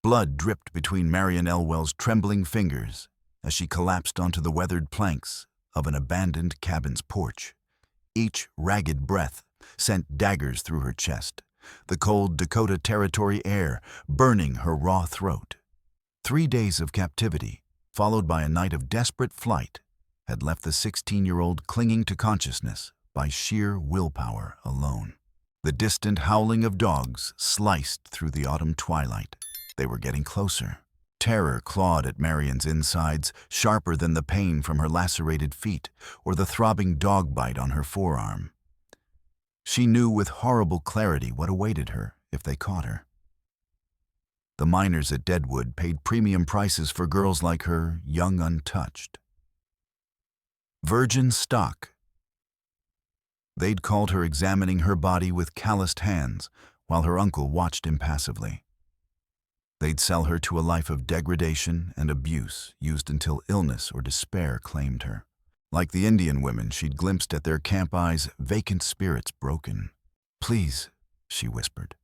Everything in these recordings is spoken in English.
Blood dripped between Marian Elwell's trembling fingers as she collapsed onto the weathered planks of an abandoned cabin's porch. Each ragged breath sent daggers through her chest, the cold Dakota Territory air burning her raw throat. 3 days of captivity, followed by a night of desperate flight, had left the 16-year-old clinging to consciousness by sheer willpower alone. The distant howling of dogs sliced through the autumn twilight. They were getting closer. Terror clawed at Marian's insides, sharper than the pain from her lacerated feet or the throbbing dog bite on her forearm. She knew with horrible clarity what awaited her if they caught her. The miners at Deadwood paid premium prices for girls like her, young untouched. Virgin stock. They'd called her, examining her body with calloused hands while her uncle watched impassively. They'd sell her to a life of degradation and abuse, used until illness or despair claimed her. Like the Indian women she'd glimpsed at their camp, eyes, vacant spirits broken. "Please," she whispered,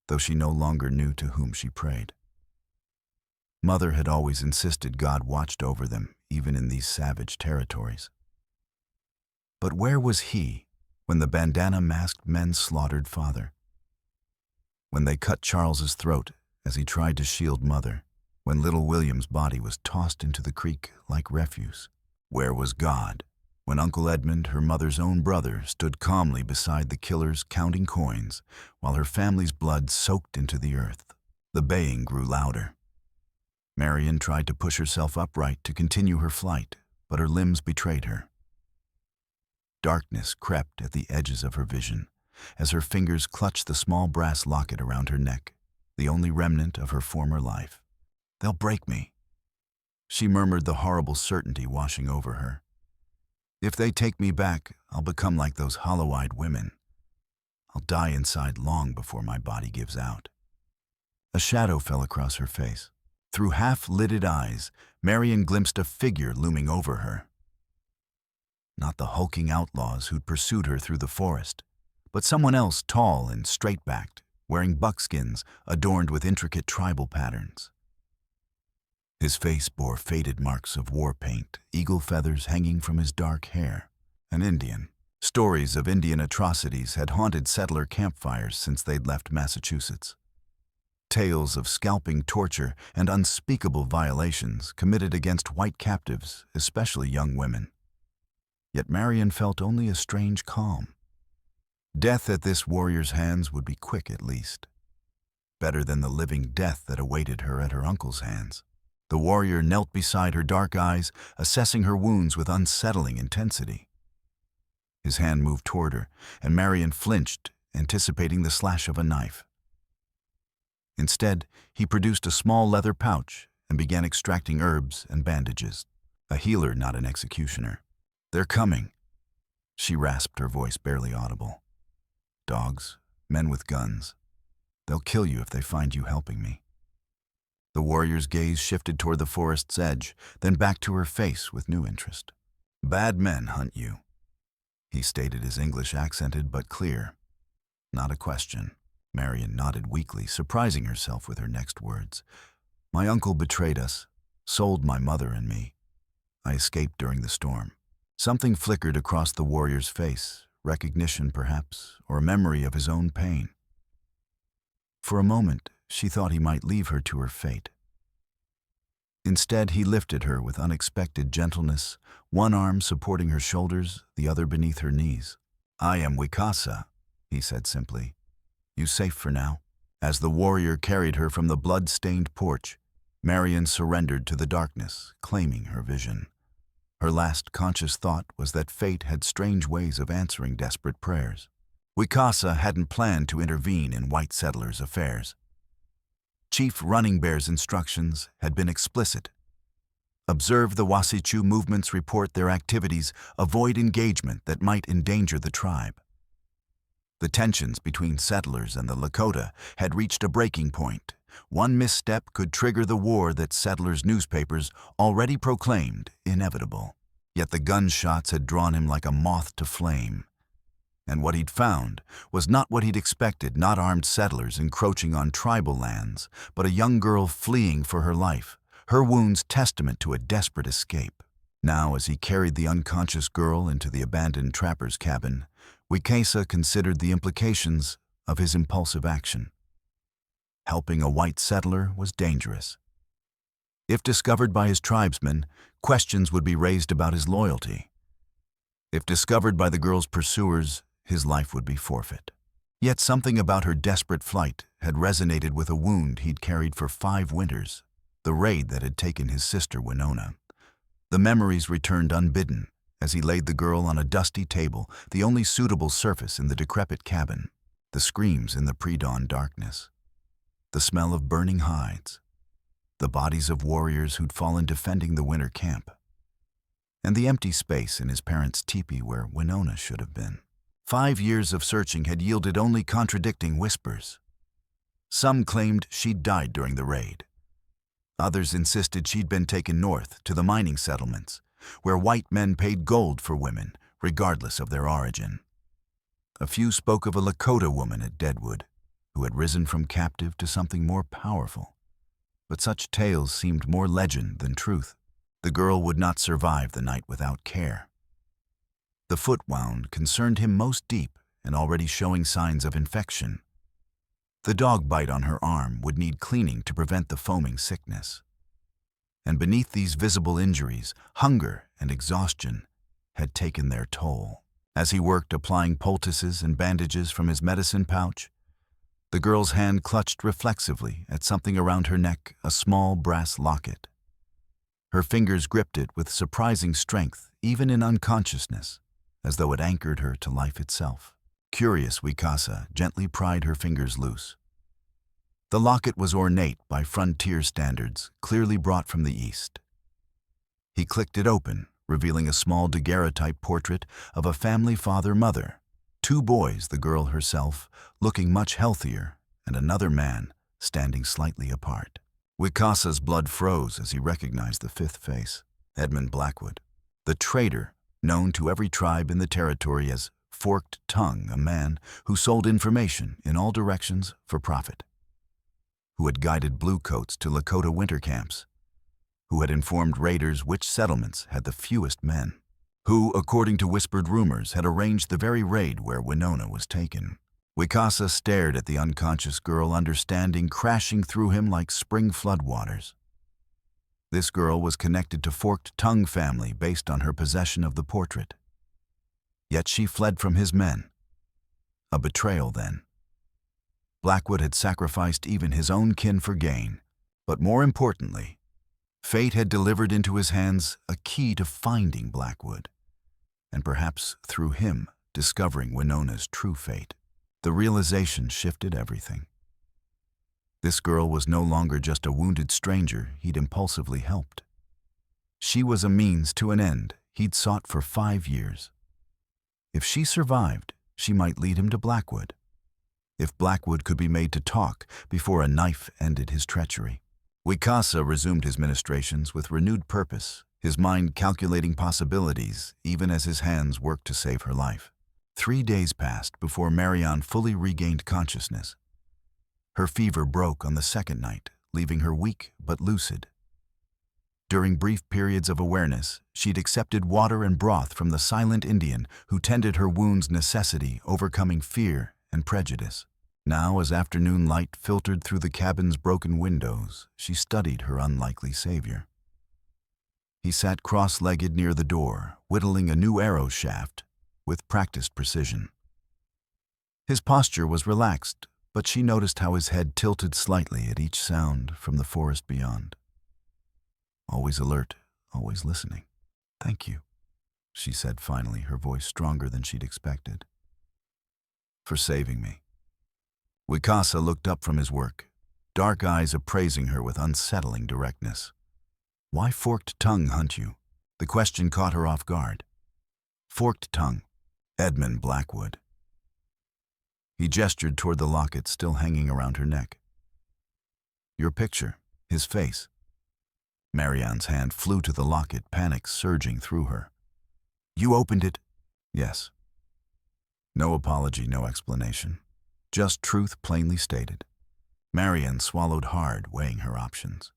though she no longer knew to whom she prayed. Mother had always insisted God watched over them, even in these savage territories. But where was he when the bandana-masked men slaughtered father? When they cut Charles's throat as he tried to shield mother? When little William's body was tossed into the creek like refuse? Where was God when Uncle Edmund, her mother's own brother, stood calmly beside the killers counting coins while her family's blood soaked into the earth? The baying grew louder. Marian tried to push herself upright to continue her flight, but her limbs betrayed her. Darkness crept at the edges of her vision as her fingers clutched the small brass locket around her neck, the only remnant of her former life. "They'll break me," she murmured, the horrible certainty washing over her. "If they take me back, I'll become like those hollow-eyed women. I'll die inside long before my body gives out." A shadow fell across her face. Through half-lidded eyes, Marian glimpsed a figure looming over her. Not the hulking outlaws who'd pursued her through the forest, but someone else, tall and straight-backed, wearing buckskins adorned with intricate tribal patterns. His face bore faded marks of war paint, eagle feathers hanging from his dark hair. An Indian. Stories of Indian atrocities had haunted settler campfires since they'd left Massachusetts. Tales of scalping torture and unspeakable violations committed against white captives, especially young women. Yet Marian felt only a strange calm. Death at this warrior's hands would be quick at least. Better than the living death that awaited her at her uncle's hands. The warrior knelt beside her, dark eyes assessing her wounds with unsettling intensity. His hand moved toward her, and Marian flinched, anticipating the slash of a knife. Instead, he produced a small leather pouch and began extracting herbs and bandages. A healer, not an executioner. "They're coming," she rasped, her voice barely audible. "Dogs, men with guns. They'll kill you if they find you helping me." The warrior's gaze shifted toward the forest's edge, then back to her face with new interest. "Bad men hunt you," he stated, his English accented but clear. Not a question. Marian nodded weakly, surprising herself with her next words. "My uncle betrayed us, sold my mother and me. I escaped during the storm." Something flickered across the warrior's face, recognition perhaps, or a memory of his own pain. For a moment, she thought he might leave her to her fate. Instead, he lifted her with unexpected gentleness, one arm supporting her shoulders, the other beneath her knees. "I am Wicasa," he said simply. "You safe for now?" As the warrior carried her from the blood-stained porch, Marian surrendered to the darkness, claiming her vision. Her last conscious thought was that fate had strange ways of answering desperate prayers. Wicasa hadn't planned to intervene in white settlers' affairs. Chief Running Bear's instructions had been explicit. Observe the Wasichu movement's report their activities, avoid engagement that might endanger the tribe. The tensions between settlers and the Lakota had reached a breaking point. One misstep could trigger the war that settlers' newspapers already proclaimed inevitable. Yet the gunshots had drawn him like a moth to flame. And what he'd found was not what he'd expected, not armed settlers encroaching on tribal lands, but a young girl fleeing for her life, her wounds testament to a desperate escape. Now, as he carried the unconscious girl into the abandoned trapper's cabin, Wicasa considered the implications of his impulsive action. Helping a white settler was dangerous. If discovered by his tribesmen, questions would be raised about his loyalty. If discovered by the girl's pursuers, his life would be forfeit. Yet something about her desperate flight had resonated with a wound he'd carried for 5 winters, the raid that had taken his sister Winona. The memories returned unbidden as he laid the girl on a dusty table, the only suitable surface in the decrepit cabin, the screams in the pre-dawn darkness, the smell of burning hides, the bodies of warriors who'd fallen defending the winter camp, and the empty space in his parents' teepee where Winona should have been. 5 years of searching had yielded only contradicting whispers. Some claimed she'd died during the raid. Others insisted she'd been taken north to the mining settlements, where white men paid gold for women, regardless of their origin. A few spoke of a Lakota woman at Deadwood, who had risen from captive to something more powerful. But such tales seemed more legend than truth. The girl would not survive the night without care. The foot wound concerned him most deep and already showing signs of infection. The dog bite on her arm would need cleaning to prevent the foaming sickness. And beneath these visible injuries, hunger and exhaustion had taken their toll. As he worked applying poultices and bandages from his medicine pouch, the girl's hand clutched reflexively at something around her neck, a small brass locket. Her fingers gripped it with surprising strength, even in unconsciousness, as though it anchored her to life itself. Curious, Wicasa gently pried her fingers loose. The locket was ornate by frontier standards, clearly brought from the East. He clicked it open, revealing a small daguerreotype portrait of a family father-mother, 2 boys, the girl herself, looking much healthier, and another man, standing slightly apart. Wicasa's blood froze as he recognized the 5th face, Edmund Blackwood, the traitor known to every tribe in the territory as Forked Tongue, a man who sold information in all directions for profit, who had guided bluecoats to Lakota winter camps, who had informed raiders which settlements had the fewest men, who, according to whispered rumors, had arranged the very raid where Winona was taken. Wicasa stared at the unconscious girl, understanding crashing through him like spring floodwaters. This girl was connected to Forked Tongue family based on her possession of the portrait. Yet she fled from his men. A betrayal, then. Blackwood had sacrificed even his own kin for gain, but more importantly, fate had delivered into his hands a key to finding Blackwood, and perhaps through him discovering Winona's true fate. The realization shifted everything. This girl was no longer just a wounded stranger he'd impulsively helped. She was a means to an end he'd sought for 5 years. If she survived, she might lead him to Blackwood. If Blackwood could be made to talk before a knife ended his treachery. Wicasa resumed his ministrations with renewed purpose, his mind calculating possibilities even as his hands worked to save her life. 3 days passed before Marian fully regained consciousness. Her fever broke on the 2nd night, leaving her weak but lucid. During brief periods of awareness, she'd accepted water and broth from the silent Indian who tended her wound's necessity, overcoming fear and prejudice. Now, as afternoon light filtered through the cabin's broken windows, she studied her unlikely savior. He sat cross-legged near the door, whittling a new arrow shaft with practiced precision. His posture was relaxed, but she noticed how his head tilted slightly at each sound from the forest beyond. Always alert, always listening. "Thank you," she said finally, her voice stronger than she'd expected. "For saving me." Wicasa looked up from his work, dark eyes appraising her with unsettling directness. "Why Forked Tongue hunt you?" The question caught her off guard. Forked Tongue, Edmund Blackwood. He gestured toward the locket still hanging around her neck. "Your picture, his face." Marian's hand flew to the locket, panic surging through her. "You opened it?" "Yes." No apology, no explanation. Just truth plainly stated. Marian swallowed hard, weighing her options.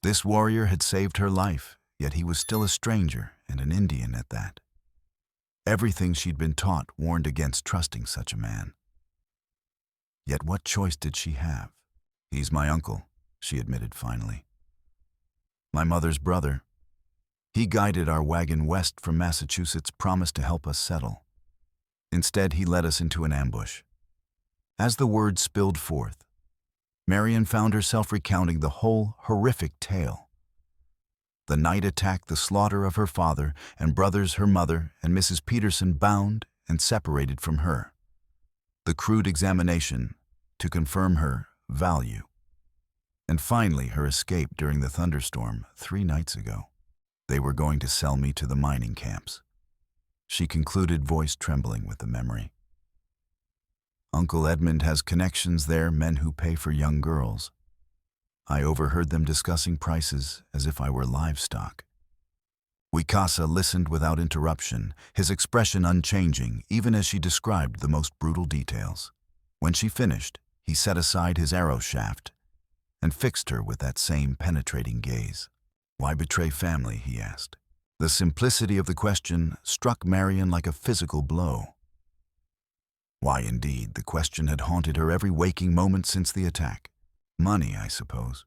This warrior had saved her life, yet he was still a stranger and an Indian at that. Everything she'd been taught warned against trusting such a man. Yet what choice did she have? He's my uncle, she admitted finally. My mother's brother. He guided our wagon west from Massachusetts, promised to help us settle. Instead, he led us into an ambush. As the words spilled forth, Marian found herself recounting the whole horrific tale. The night attack, the slaughter of her father and brothers, her mother and Mrs. Peterson bound and separated from her. The crude examination to confirm her value. And finally, her escape during the thunderstorm 3 nights ago. They were going to sell me to the mining camps. She concluded, voice trembling with the memory. Uncle Edmund has connections there, men who pay for young girls. I overheard them discussing prices as if I were livestock. Wicasa listened without interruption, his expression unchanging, even as she described the most brutal details. When she finished, he set aside his arrow shaft and fixed her with that same penetrating gaze. Why betray family, he asked. The simplicity of the question struck Marian like a physical blow. Why, indeed, the question had haunted her every waking moment since the attack. Money, I suppose.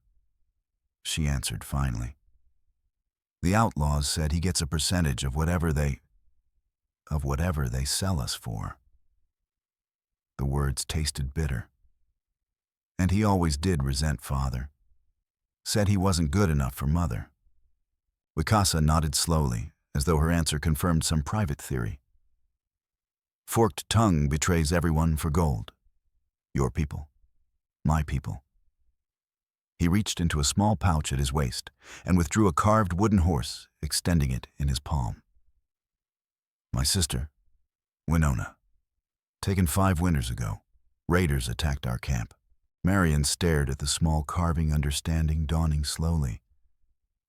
She answered finally. The outlaws said he gets a percentage of whatever they sell us for. The words tasted bitter. And he always did resent father. Said he wasn't good enough for mother. Wicasa nodded slowly, as though her answer confirmed some private theory. Forked tongue betrays everyone for gold. Your people. My people. He reached into a small pouch at his waist and withdrew a carved wooden horse, extending it in his palm. My sister, Winona. Taken 5 winters ago. Raiders attacked our camp. Marian stared at the small carving, understanding dawning slowly.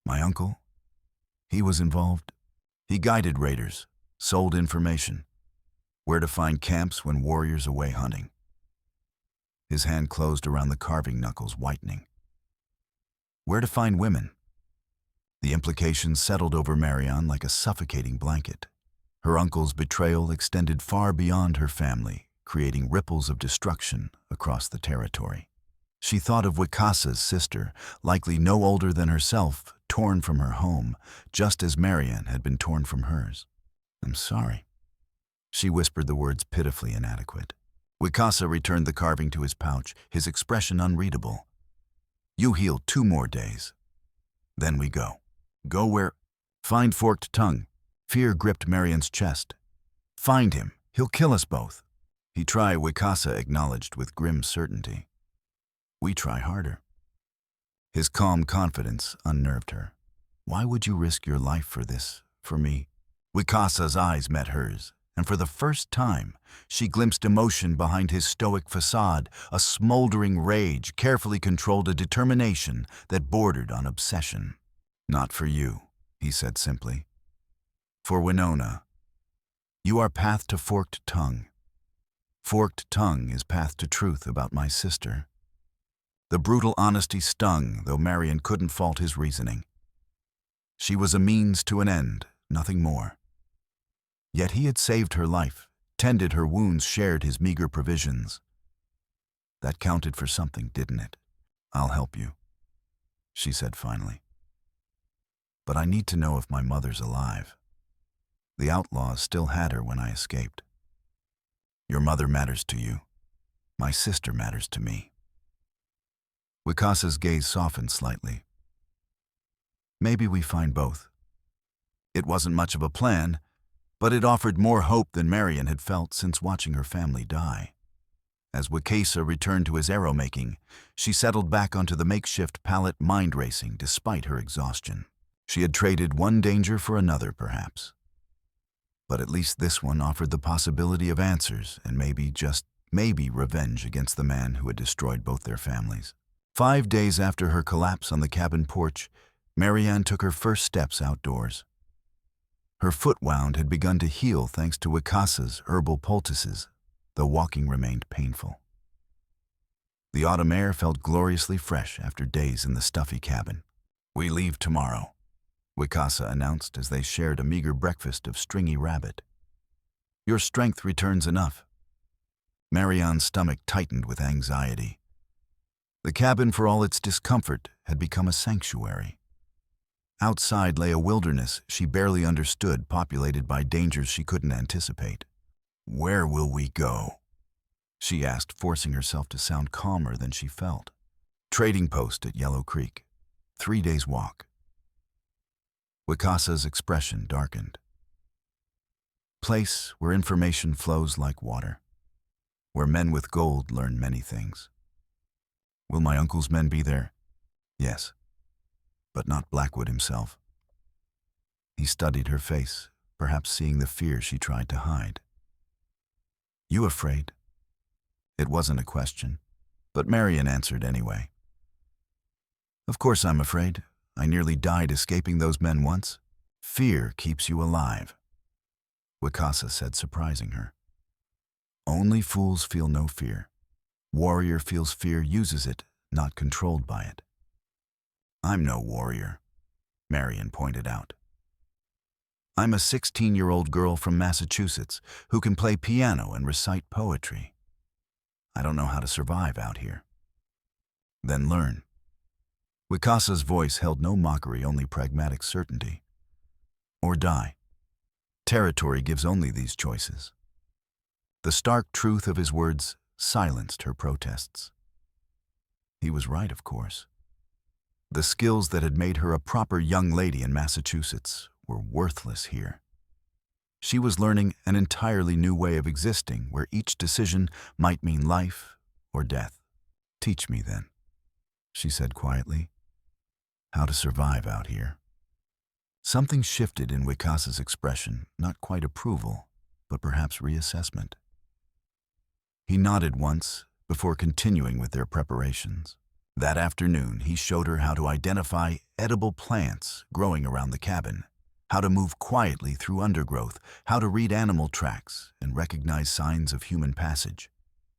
My uncle? He was involved. He guided raiders, sold information. Where to find camps when warriors away hunting. His hand closed around the carving knuckles, whitening. Where to find women. The implications settled over Marian like a suffocating blanket. Her uncle's betrayal extended far beyond her family, creating ripples of destruction across the territory. She thought of Wicasa's sister, likely no older than herself, torn from her home, just as Marian had been torn from hers. I'm sorry. She whispered the words pitifully inadequate. Wicasa returned the carving to his pouch, his expression unreadable. You heal 2 more days. Then we go. Go where? Find Forked Tongue. Fear gripped Marian's chest. Find him. He'll kill us both. He try, Wicasa acknowledged with grim certainty. We try harder. His calm confidence unnerved her. Why would you risk your life for this, for me? Wicasa's eyes met hers, and for the first time, she glimpsed emotion behind his stoic facade, a smoldering rage, carefully controlled, a determination that bordered on obsession. Not for you, he said simply. For Winona. You are path to Forked Tongue. Forked Tongue is path to truth about my sister. The brutal honesty stung, though Marian couldn't fault his reasoning. She was a means to an end, nothing more. Yet he had saved her life, tended her wounds, shared his meager provisions. That counted for something, didn't it? I'll help you, she said finally. But I need to know if my mother's alive. The outlaws still had her when I escaped. Your mother matters to you. My sister matters to me. Wicasa's gaze softened slightly. Maybe we find both. It wasn't much of a plan, but it offered more hope than Marian had felt since watching her family die. As Wicasa returned to his arrow-making, she settled back onto the makeshift pallet, mind-racing despite her exhaustion. She had traded one danger for another, perhaps. But at least this one offered the possibility of answers and maybe, just maybe, revenge against the man who had destroyed both their families. 5 days after her collapse on the cabin porch, Marian took her first steps outdoors. Her foot wound had begun to heal thanks to Wicasa's herbal poultices, though walking remained painful. The autumn air felt gloriously fresh after days in the stuffy cabin. "We leave tomorrow," Wicasa announced as they shared a meager breakfast of stringy rabbit. "Your strength returns enough." Marian's stomach tightened with anxiety. The cabin, for all its discomfort, had become a sanctuary. Outside lay a wilderness she barely understood, populated by dangers she couldn't anticipate. "Where will we go?" she asked, forcing herself to sound calmer than she felt. "Trading post at Yellow Creek. 3 days' walk." Wicasa's expression darkened. "Place where information flows like water, where men with gold learn many things." "Will my uncle's men be there?" "Yes, but not Blackwood himself." He studied her face, perhaps seeing the fear she tried to hide. "You afraid?" It wasn't a question, but Marian answered anyway. "Of course I'm afraid. I nearly died escaping those men once." "Fear keeps you alive," Wicasa said, surprising her. "Only fools feel no fear. Warrior feels fear, uses it, not controlled by it." "I'm no warrior," Marian pointed out. "I'm a 16-year-old girl from Massachusetts who can play piano and recite poetry. I don't know how to survive out here." "Then learn." Wicasa's voice held no mockery, only pragmatic certainty. "Or die. Territory gives only these choices." The stark truth of his words silenced her protests. He was right, of course. The skills that had made her a proper young lady in Massachusetts were worthless here. She was learning an entirely new way of existing, where each decision might mean life or death. "Teach me, then," she said quietly, "how to survive out here." Something shifted in Wicasa's expression, not quite approval, but perhaps reassessment. He nodded once before continuing with their preparations. That afternoon, he showed her how to identify edible plants growing around the cabin, how to move quietly through undergrowth, how to read animal tracks and recognize signs of human passage.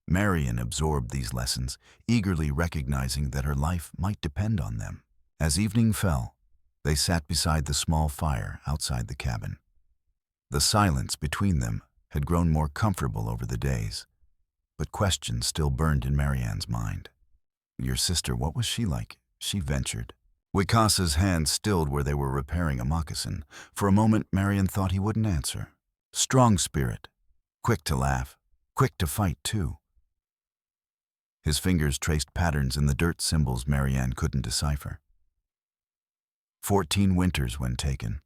Marian absorbed these lessons, eagerly recognizing that her life might depend on them. As evening fell, they sat beside the small fire outside the cabin. The silence between them had grown more comfortable over the days, but questions still burned in Marian's mind. "Your sister, what was she like?" she ventured. Wicasa's hands stilled where they were repairing a moccasin. For a moment, Marian thought he wouldn't answer. "Strong spirit, quick to laugh, quick to fight too." His fingers traced patterns in the dirt symbols Marian couldn't decipher. 14 winters when taken.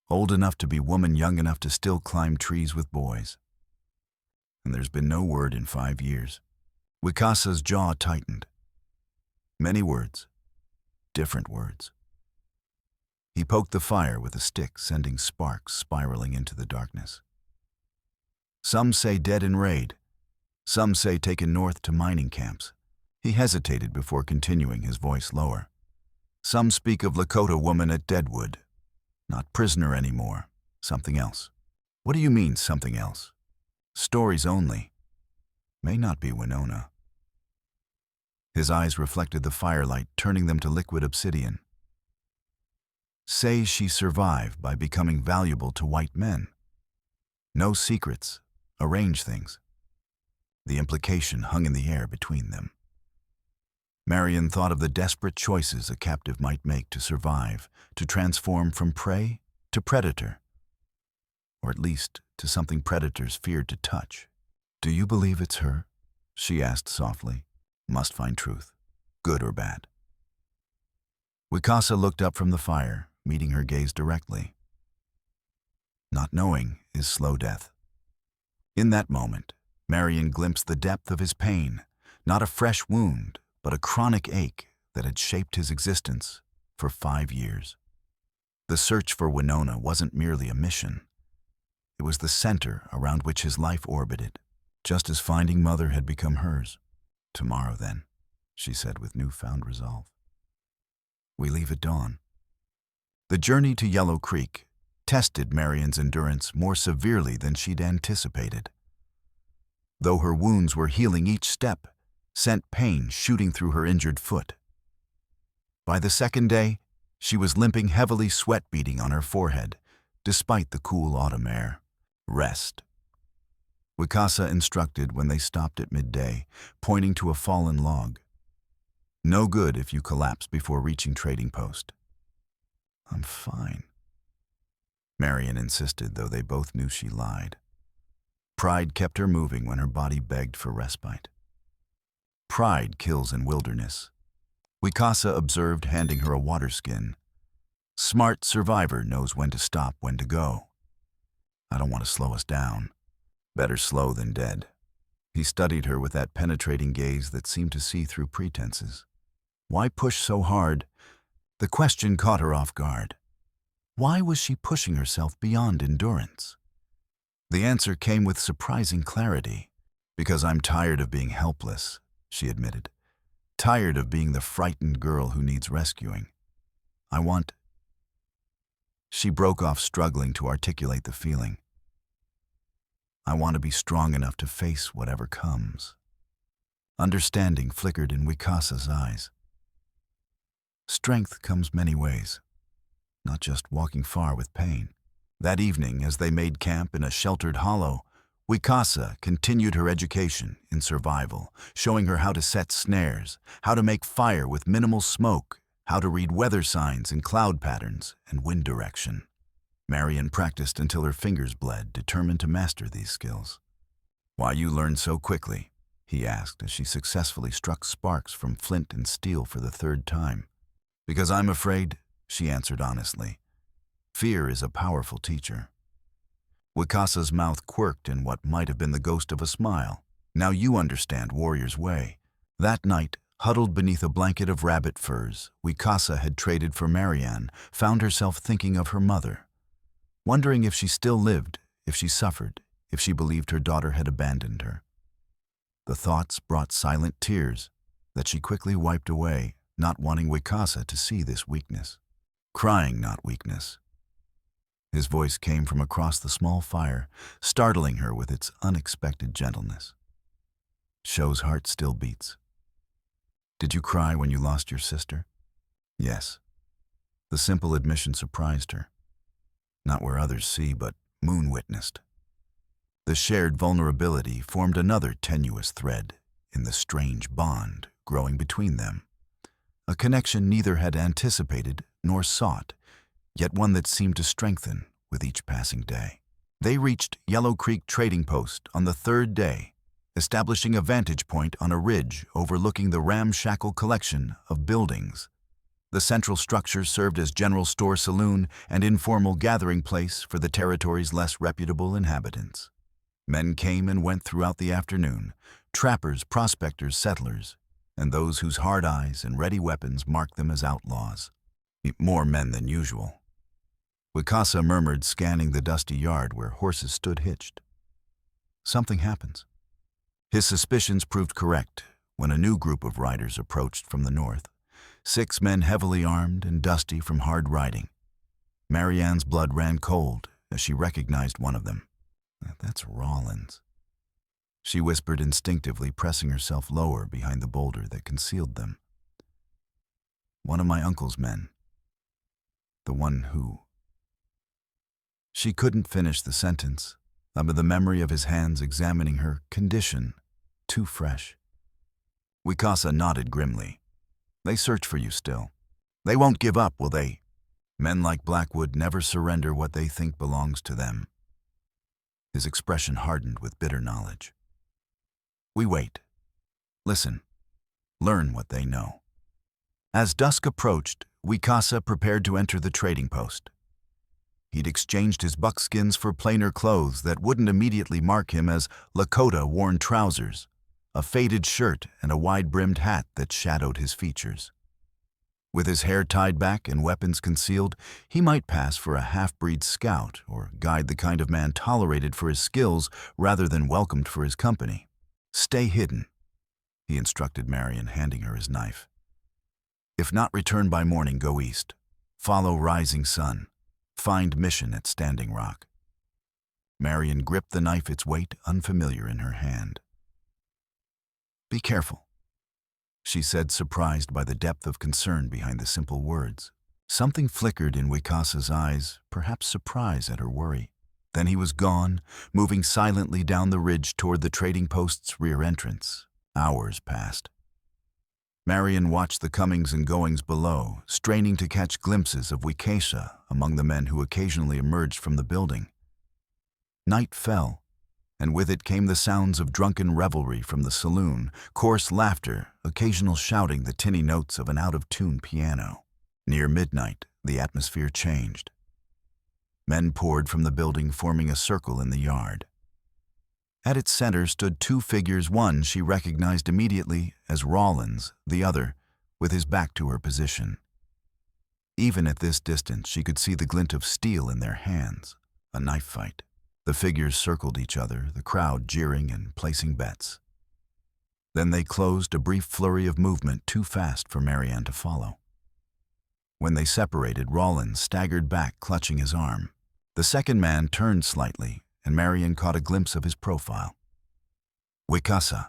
Old enough to be woman, young enough to still climb trees with boys. And there's been no word in 5 years. Wicasa's jaw tightened. Many words. Different words. He poked the fire with a stick, sending sparks spiraling into the darkness. "Some say dead in raid. Some say taken north to mining camps." He hesitated before continuing, his voice lower. "Some speak of Lakota woman at Deadwood. Not prisoner anymore. Something else." "What do you mean, something else?" "Stories only. May not be Winona." His eyes reflected the firelight, turning them to liquid obsidian. "Say she survived by becoming valuable to white men. No secrets. Arrange things." The implication hung in the air between them. Marian thought of the desperate choices a captive might make to survive, to transform from prey to predator, or at least to something predators feared to touch. "Do you believe it's her?" she asked softly. "Must find truth, good or bad." Wicasa looked up from the fire, meeting her gaze directly. Not knowing is slow death. In that moment, Marian glimpsed the depth of his pain, not a fresh wound, but a chronic ache that had shaped his existence for 5 years. The search for Winona wasn't merely a mission. It was the center around which his life orbited, just as finding Mother had become hers. "Tomorrow, then," she said with newfound resolve. "We leave at dawn." The journey to Yellow Creek, tested Marian's endurance more severely than she'd anticipated. Though her wounds were healing, each step sent pain shooting through her injured foot. By the second day, she was limping heavily, sweat beading on her forehead, despite the cool autumn air. Rest, Wicasa instructed when they stopped at midday, pointing to a fallen log. No good if you collapse before reaching trading post. I'm fine, Marian insisted, though they both knew she lied. Pride kept her moving when her body begged for respite. Pride kills in wilderness, Wicasa observed, handing her a water skin. Smart survivor knows when to stop, when to go. I don't want to slow us down. Better slow than dead. He studied her with that penetrating gaze that seemed to see through pretenses. Why push so hard? The question caught her off guard. Why was she pushing herself beyond endurance? The answer came with surprising clarity. Because I'm tired of being helpless, she admitted. Tired of being the frightened girl who needs rescuing. I want... She broke off, struggling to articulate the feeling. I want to be strong enough to face whatever comes. Understanding flickered in Wicasa's eyes. Strength comes many ways, not just walking far with pain. That evening, as they made camp in a sheltered hollow, Wicasa continued her education in survival, showing her how to set snares, how to make fire with minimal smoke, how to read weather signs and cloud patterns and wind direction. Marian practiced until her fingers bled, determined to master these skills. Why you learned so quickly? He asked as she successfully struck sparks from flint and steel for the third time. Because I'm afraid, she answered honestly. Fear is a powerful teacher. Wicasa's mouth quirked in what might have been the ghost of a smile. Now you understand warrior's way. That night, huddled beneath a blanket of rabbit furs Wicasa had traded for Marian, found herself thinking of her mother. Wondering if she still lived, if she suffered, if she believed her daughter had abandoned her. The thoughts brought silent tears that she quickly wiped away, not wanting Wicasa to see this weakness. Crying, not weakness. His voice came from across the small fire, startling her with its unexpected gentleness. Show's heart still beats. Did you cry when you lost your sister? Yes. The simple admission surprised her. Not where others see, but Moon witnessed. The shared vulnerability formed another tenuous thread in the strange bond growing between them. A connection neither had anticipated nor sought, yet one that seemed to strengthen with each passing day. They reached Yellow Creek Trading Post on the third day, establishing a vantage point on a ridge overlooking the ramshackle collection of buildings. The central structure served as general store, saloon, and informal gathering place for the territory's less reputable inhabitants. Men came and went throughout the afternoon, trappers, prospectors, settlers, and those whose hard eyes and ready weapons marked them as outlaws. More men than usual. Wicasa murmured, scanning the dusty yard where horses stood hitched. Something happens. His suspicions proved correct when a new group of riders approached from the north. 6 men heavily armed and dusty from hard riding. Marian's blood ran cold as she recognized one of them. That's Rollins. She whispered instinctively, pressing herself lower behind the boulder that concealed them. One of my uncle's men. The one who... She couldn't finish the sentence, but the memory of his hands examining her condition, too fresh. Wicasa nodded grimly. They search for you still. They won't give up, will they? Men like Blackwood never surrender what they think belongs to them. His expression hardened with bitter knowledge. We wait. Listen. Learn what they know. As dusk approached, Wicasa prepared to enter the trading post. He'd exchanged his buckskins for plainer clothes that wouldn't immediately mark him as Lakota-worn trousers, a faded shirt, and a wide-brimmed hat that shadowed his features. With his hair tied back and weapons concealed, he might pass for a half-breed scout or guide the kind of man tolerated for his skills rather than welcomed for his company. Stay hidden, he instructed Marian, handing her his knife. If not returned by morning, go east. Follow rising sun. Find mission at Standing Rock. Marian gripped the knife, its weight unfamiliar in her hand. Be careful, she said, surprised by the depth of concern behind the simple words. Something flickered in Wicasa's eyes, perhaps surprise at her worry. Then he was gone, moving silently down the ridge toward the trading post's rear entrance. Hours passed. Marian watched the comings and goings below, straining to catch glimpses of Wicasa among the men who occasionally emerged from the building. Night fell, and with it came the sounds of drunken revelry from the saloon, coarse laughter, occasional shouting, the tinny notes of an out-of-tune piano. Near midnight, the atmosphere changed. Men poured from the building, forming a circle in the yard. At its center stood two figures, one she recognized immediately as Rawlins, the other with his back to her position. Even at this distance, she could see the glint of steel in their hands, a knife fight. The figures circled each other, the crowd jeering and placing bets. Then they closed, a brief flurry of movement too fast for Marian to follow. When they separated, Rawlins staggered back, clutching his arm. The second man turned slightly, and Marian caught a glimpse of his profile. Wicasa.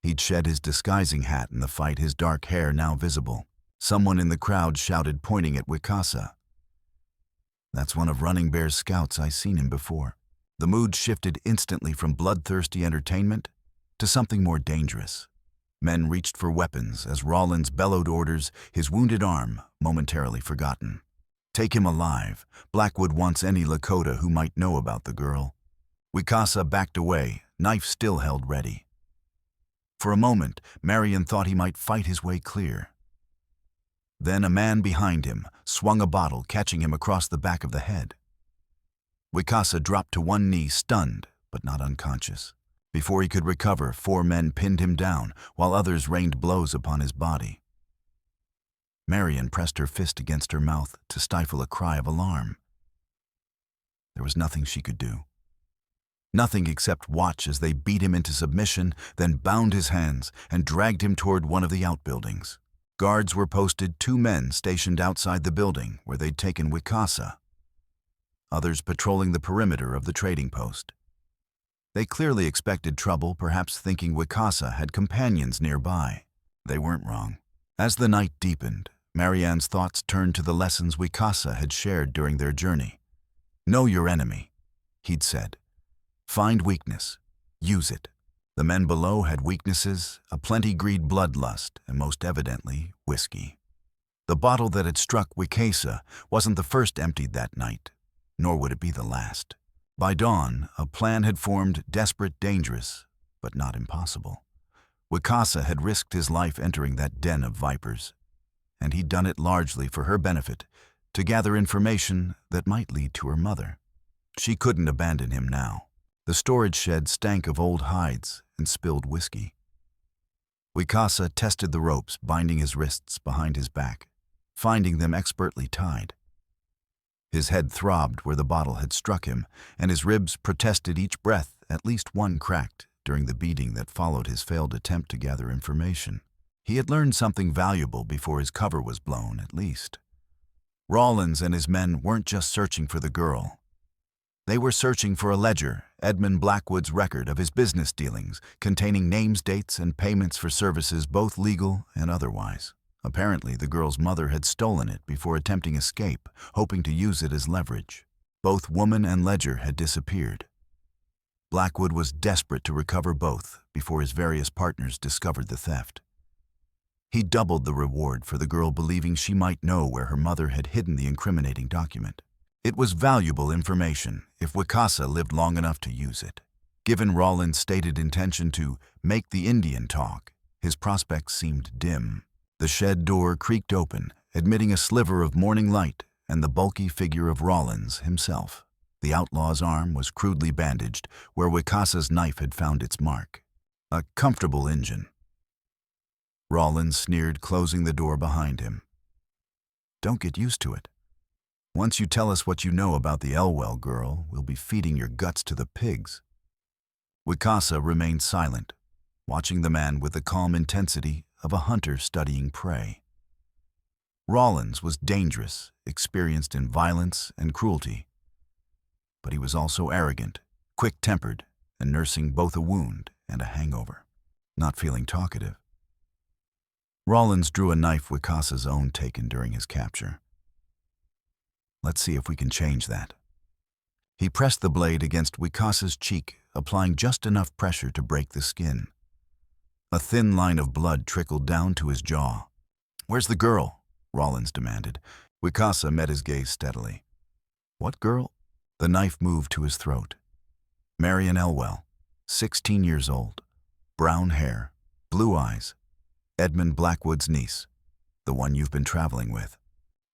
He'd shed his disguising hat in the fight, his dark hair now visible. Someone in the crowd shouted, pointing at Wicasa. That's one of Running Bear's scouts. I seen him before. The mood shifted instantly from bloodthirsty entertainment to something more dangerous. Men reached for weapons as Rawlins bellowed orders, his wounded arm momentarily forgotten. Take him alive. Blackwood wants any Lakota who might know about the girl. Wicasa backed away, knife still held ready. For a moment, Marian thought he might fight his way clear. Then a man behind him swung a bottle, catching him across the back of the head. Wicasa dropped to one knee, stunned but not unconscious. Before he could recover, 4 men pinned him down, while others rained blows upon his body. Marian pressed her fist against her mouth to stifle a cry of alarm. There was nothing she could do. Nothing except watch as they beat him into submission, then bound his hands and dragged him toward one of the outbuildings. Guards were posted, 2 men stationed outside the building where they'd taken Wicasa. Others patrolling the perimeter of the trading post. They clearly expected trouble, perhaps thinking Wicasa had companions nearby. They weren't wrong. As the night deepened, Marian's thoughts turned to the lessons Wicasa had shared during their journey. Know your enemy, he'd said. Find weakness. Use it. The men below had weaknesses, aplenty greed, bloodlust, and most evidently, whiskey. The bottle that had struck Wicasa wasn't the first emptied that night, nor would it be the last. By dawn, a plan had formed, desperate, dangerous, but not impossible. Wicasa had risked his life entering that den of vipers, and he'd done it largely for her benefit, to gather information that might lead to her mother. She couldn't abandon him now. The storage shed stank of old hides and spilled whiskey. Wicasa tested the ropes binding his wrists behind his back, finding them expertly tied. His head throbbed where the bottle had struck him, and his ribs protested each breath, at least one cracked during the beating that followed his failed attempt to gather information. He had learned something valuable before his cover was blown, at least. Rawlins and his men weren't just searching for the girl. They were searching for a ledger, Edmund Blackwood's record of his business dealings, containing names, dates, and payments for services both legal and otherwise. Apparently, the girl's mother had stolen it before attempting escape, hoping to use it as leverage. Both woman and ledger had disappeared. Blackwood was desperate to recover both before his various partners discovered the theft. He doubled the reward for the girl, believing she might know where her mother had hidden the incriminating document. It was valuable information if Wicasa lived long enough to use it. Given Rawlins' stated intention to make the Indian talk, his prospects seemed dim. The shed door creaked open, admitting a sliver of morning light and the bulky figure of Rawlins himself. The outlaw's arm was crudely bandaged where Wicasa's knife had found its mark. A comfortable engine. Rawlins sneered, closing the door behind him. Don't get used to it. Once you tell us what you know about the Elwell girl, we'll be feeding your guts to the pigs. Wicasa remained silent, watching the man with the calm intensity of a hunter studying prey. Rollins was dangerous, experienced in violence and cruelty. But he was also arrogant, quick-tempered, and nursing both a wound and a hangover. Not feeling talkative, Rollins drew a knife Wicasa's own taken during his capture. Let's see if we can change that. He pressed the blade against Wicasa's cheek, applying just enough pressure to break the skin. A thin line of blood trickled down to his jaw. "Where's the girl?" Rollins demanded. Wicasa met his gaze steadily. "What girl?" The knife moved to his throat. Marian Elwell, 16 years old, brown hair, blue eyes, Edmund Blackwood's niece, the one you've been traveling with.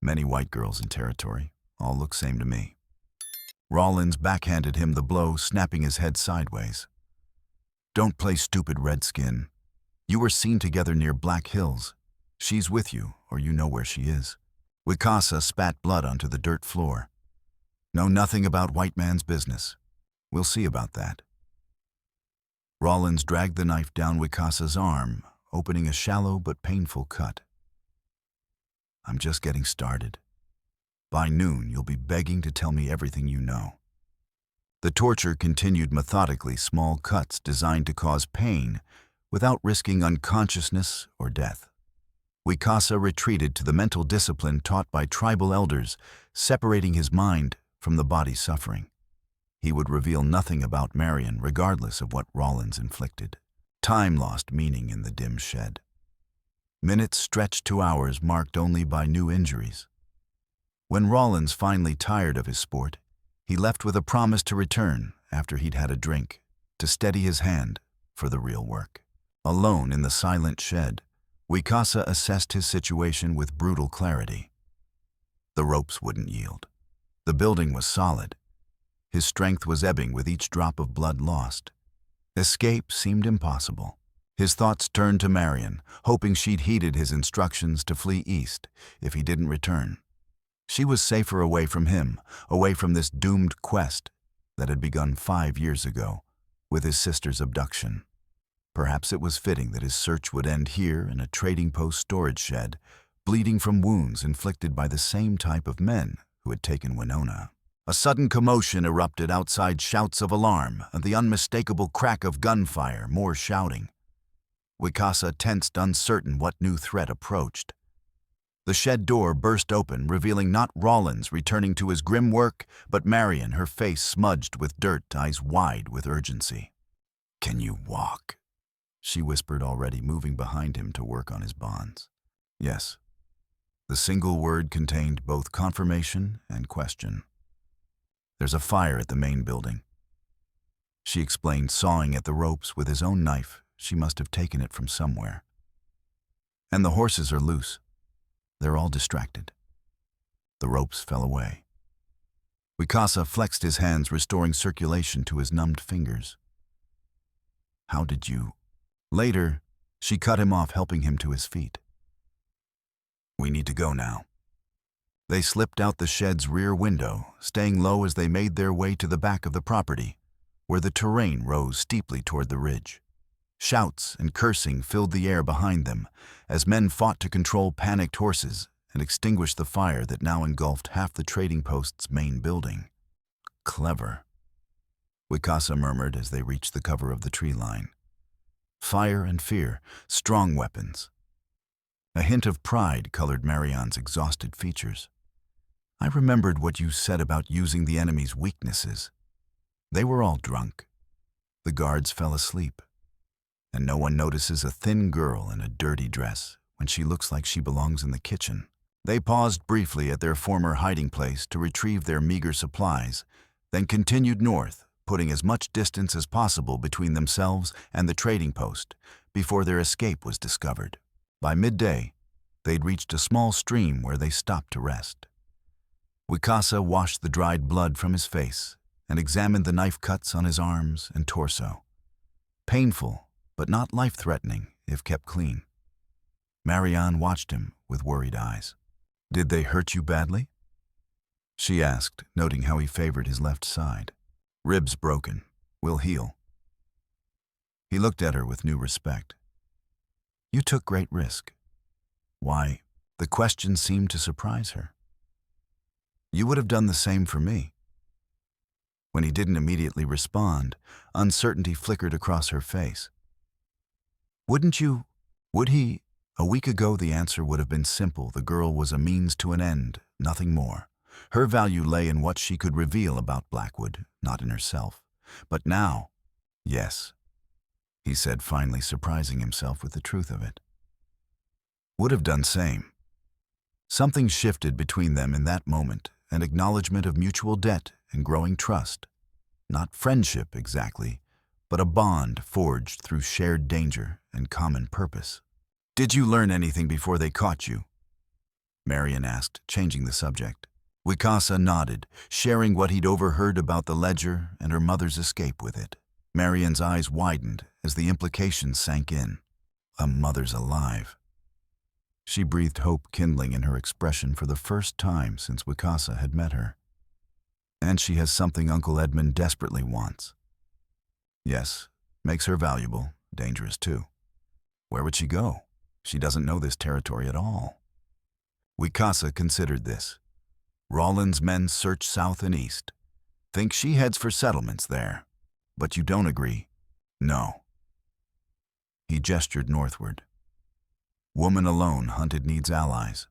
Many white girls in territory, all look same to me. Rollins backhanded him the blow, snapping his head sideways. "Don't play stupid, Redskin. You were seen together near Black Hills. She's with you, or you know where she is." Wicasa spat blood onto the dirt floor. "Know nothing about white man's business. We'll see about that." Rollins dragged the knife down Wicasa's arm, opening a shallow but painful cut. "I'm just getting started. By noon, you'll be begging to tell me everything you know." The torture continued methodically, small cuts designed to cause pain without risking unconsciousness or death. Wicasa retreated to the mental discipline taught by tribal elders, separating his mind from the body's suffering. He would reveal nothing about Marian, regardless of what Rollins inflicted. Time lost meaning in the dim shed. Minutes stretched to hours, marked only by new injuries. When Rollins finally tired of his sport, he left with a promise to return after he'd had a drink, to steady his hand for the real work. Alone in the silent shed, Wicasa assessed his situation with brutal clarity. The ropes wouldn't yield. The building was solid. His strength was ebbing with each drop of blood lost. Escape seemed impossible. His thoughts turned to Marian, hoping she'd heeded his instructions to flee east if he didn't return. She was safer away from him, away from this doomed quest that had begun 5 years ago with his sister's abduction. Perhaps it was fitting that his search would end here in a trading post storage shed, bleeding from wounds inflicted by the same type of men who had taken Winona. A sudden commotion erupted outside, shouts of alarm and the unmistakable crack of gunfire, more shouting. Wicasa tensed, uncertain what new threat approached. The shed door burst open, revealing not Rollins returning to his grim work, but Marian, her face smudged with dirt, eyes wide with urgency. "Can you walk?" she whispered, already moving behind him to work on his bonds. "Yes." The single word contained both confirmation and question. "There's a fire at the main building," she explained, sawing at the ropes with his own knife. She must have taken it from somewhere. "And the horses are loose. They're all distracted." The ropes fell away. Wicasa flexed his hands, restoring circulation to his numbed fingers. "How did you—" Later, she cut him off, helping him to his feet. "We need to go now." They slipped out the shed's rear window, staying low as they made their way to the back of the property, where the terrain rose steeply toward the ridge. Shouts and cursing filled the air behind them as men fought to control panicked horses and extinguish the fire that now engulfed half the trading post's main building. "Clever," Wicasa murmured as they reached the cover of the tree line. Fire and fear, strong weapons. A hint of pride colored Marian's exhausted features. "I remembered what you said about using the enemy's weaknesses. They were all drunk. The guards fell asleep. And no one notices a thin girl in a dirty dress when she looks like she belongs in the kitchen." They paused briefly at their former hiding place to retrieve their meager supplies, then continued north, putting as much distance as possible between themselves and the trading post before their escape was discovered. By midday, they'd reached a small stream where they stopped to rest. Wicasa washed the dried blood from his face and examined the knife cuts on his arms and torso. Painful, but not life-threatening if kept clean. Marian watched him with worried eyes. "Did they hurt you badly?" she asked, noting how he favored his left side. "Ribs broken. Will heal." He looked at her with new respect. "You took great risk." "Why?" The question seemed to surprise her. "You would have done the same for me." When he didn't immediately respond, uncertainty flickered across her face. "Wouldn't you? Would he?" A week ago, the answer would have been simple. The girl was a means to an end, nothing more. Her value lay in what she could reveal about Blackwood, not in herself. But now, yes, he said, finally surprising himself with the truth of it. Would have done same. Something shifted between them in that moment, an acknowledgement of mutual debt and growing trust. Not friendship exactly, but a bond forged through shared danger and common purpose. "Did you learn anything before they caught you?" Marian asked, changing the subject. Wicasa nodded, sharing what he'd overheard about the ledger and her mother's escape with it. Marian's eyes widened as the implications sank in. A mother's alive. She breathed hope kindling in her expression for the first time since Wicasa had met her. And she has something Uncle Edmund desperately wants. Yes, makes her valuable, dangerous too. Where would she go? She doesn't know this territory at all. Wicasa considered this. Rawlins' men search south and east. Think she heads for settlements there. But you don't agree? No. He gestured northward. Woman alone hunted needs allies.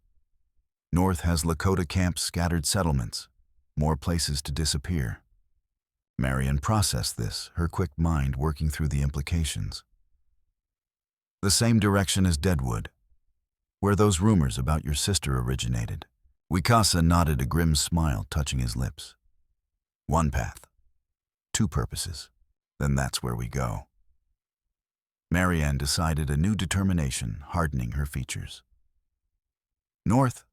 North has Lakota camps, scattered settlements, more places to disappear. Marian processed this, her quick mind working through the implications. The same direction as Deadwood, where those rumors about your sister originated. Wicasa nodded, a grim smile touching his lips. One path, two purposes, then that's where we go. Marian decided, a new determination hardening her features. North,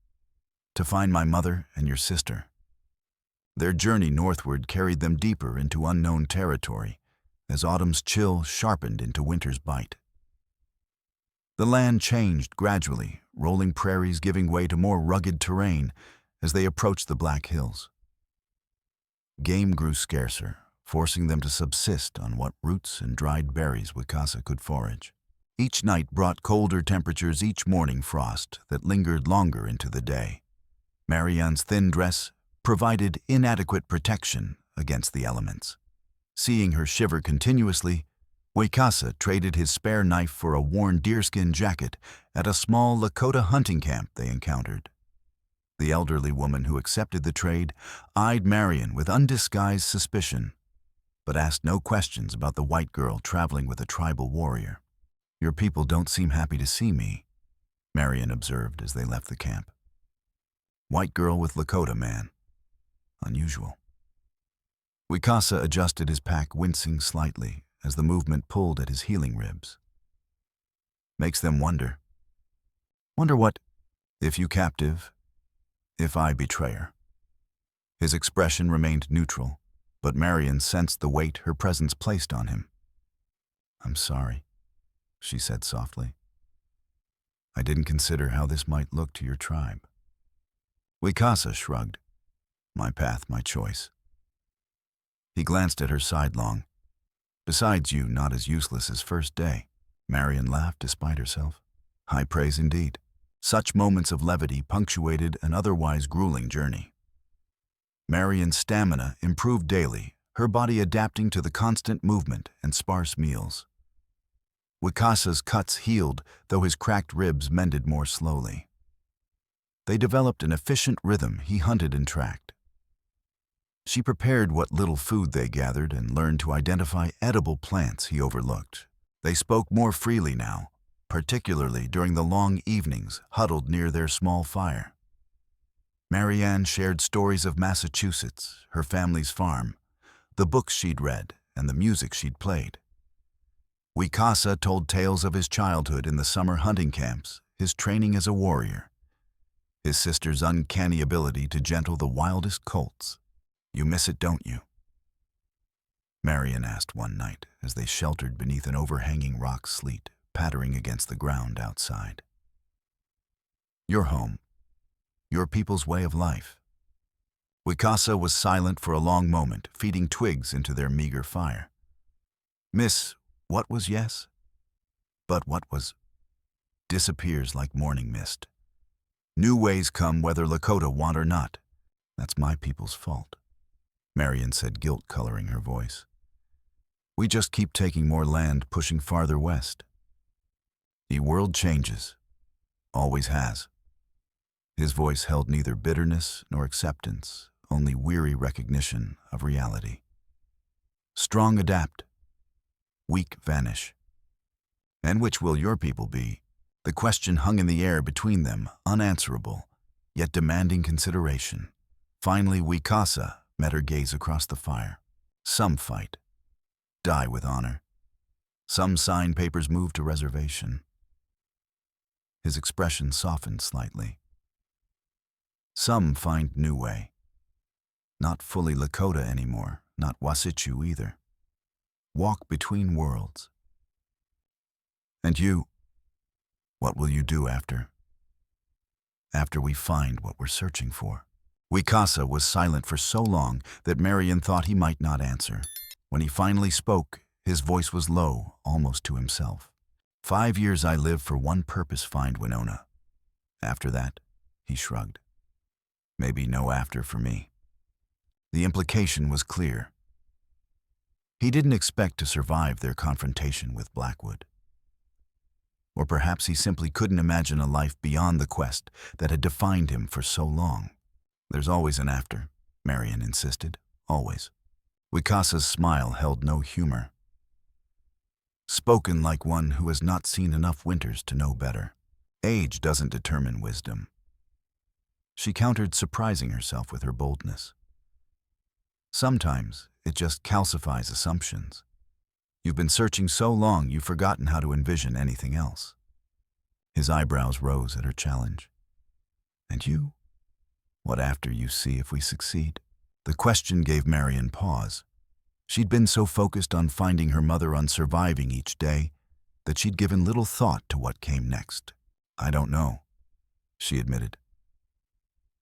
to find my mother and your sister. Their journey northward carried them deeper into unknown territory, as autumn's chill sharpened into winter's bite. The land changed gradually, rolling prairies giving way to more rugged terrain as they approached the Black Hills. Game grew scarcer, forcing them to subsist on what roots and dried berries Wicasa could forage. Each night brought colder temperatures, each morning frost that lingered longer into the day. Marian's thin dress provided inadequate protection against the elements. Seeing her shiver continuously, Wicasa traded his spare knife for a worn deerskin jacket at a small Lakota hunting camp they encountered. The elderly woman who accepted the trade eyed Marian with undisguised suspicion, but asked no questions about the white girl traveling with a tribal warrior. Your people don't seem happy to see me, Marian observed as they left the camp. White girl with Lakota man. Unusual. Wicasa adjusted his pack, wincing slightly as the movement pulled at his healing ribs. Makes them wonder. Wonder what, if you captive, if I betrayer. His expression remained neutral, but Marian sensed the weight her presence placed on him. I'm sorry, she said softly. I didn't consider how this might look to your tribe. Wicasa shrugged. My path, my choice. He glanced at her sidelong. Besides, you not as useless as first day. Marian laughed despite herself. High praise indeed. Such moments of levity punctuated an otherwise grueling journey. Marian's stamina improved daily, her body adapting to the constant movement and sparse meals. Wicasa's cuts healed, though his cracked ribs mended more slowly. They developed an efficient rhythm he hunted and tracked. She prepared what little food they gathered and learned to identify edible plants he overlooked. They spoke more freely now, particularly during the long evenings huddled near their small fire. Marian shared stories of Massachusetts, her family's farm, the books she'd read, and the music she'd played. Wicasa told tales of his childhood in the summer hunting camps, his training as a warrior, his sister's uncanny ability to gentle the wildest colts. You miss it, don't you? Marian asked one night as they sheltered beneath an overhanging rock sleet pattering against the ground outside. Your home, your people's way of life. Wicasa was silent for a long moment, feeding twigs into their meager fire. Miss, what was yes? But what was? Disappears like morning mist. New ways come whether Lakota want or not. That's my people's fault, Marian said, guilt coloring her voice. We just keep taking more land, pushing farther west. The world changes. Always has. His voice held neither bitterness nor acceptance, only weary recognition of reality. Strong adapt. Weak vanish. And which will your people be? The question hung in the air between them, unanswerable, yet demanding consideration. Finally, Wicasa met her gaze across the fire. Some fight. Die with honor. Some sign papers move to reservation. His expression softened slightly. Some find new way. Not fully Lakota anymore, not Wasichu either. Walk between worlds. And you, what will you do after we find what we're searching for? Wicasa was silent for so long that Marian thought he might not answer. When he finally spoke, his voice was low, almost to himself. 5 years I lived for one purpose, find Winona. After that, he shrugged. Maybe no after for me. The implication was clear. He didn't expect to survive their confrontation with Blackwood. Or perhaps he simply couldn't imagine a life beyond the quest that had defined him for so long. There's always an after, Marian insisted. Always. Wicasa's smile held no humor. Spoken like one who has not seen enough winters to know better. Age doesn't determine wisdom. She countered, surprising herself with her boldness. Sometimes it just calcifies assumptions. You've been searching so long you've forgotten how to envision anything else. His eyebrows rose at her challenge. And you? What after you see if we succeed? The question gave Marian pause. She'd been so focused on finding her mother, on surviving each day, that she'd given little thought to what came next. I don't know, she admitted.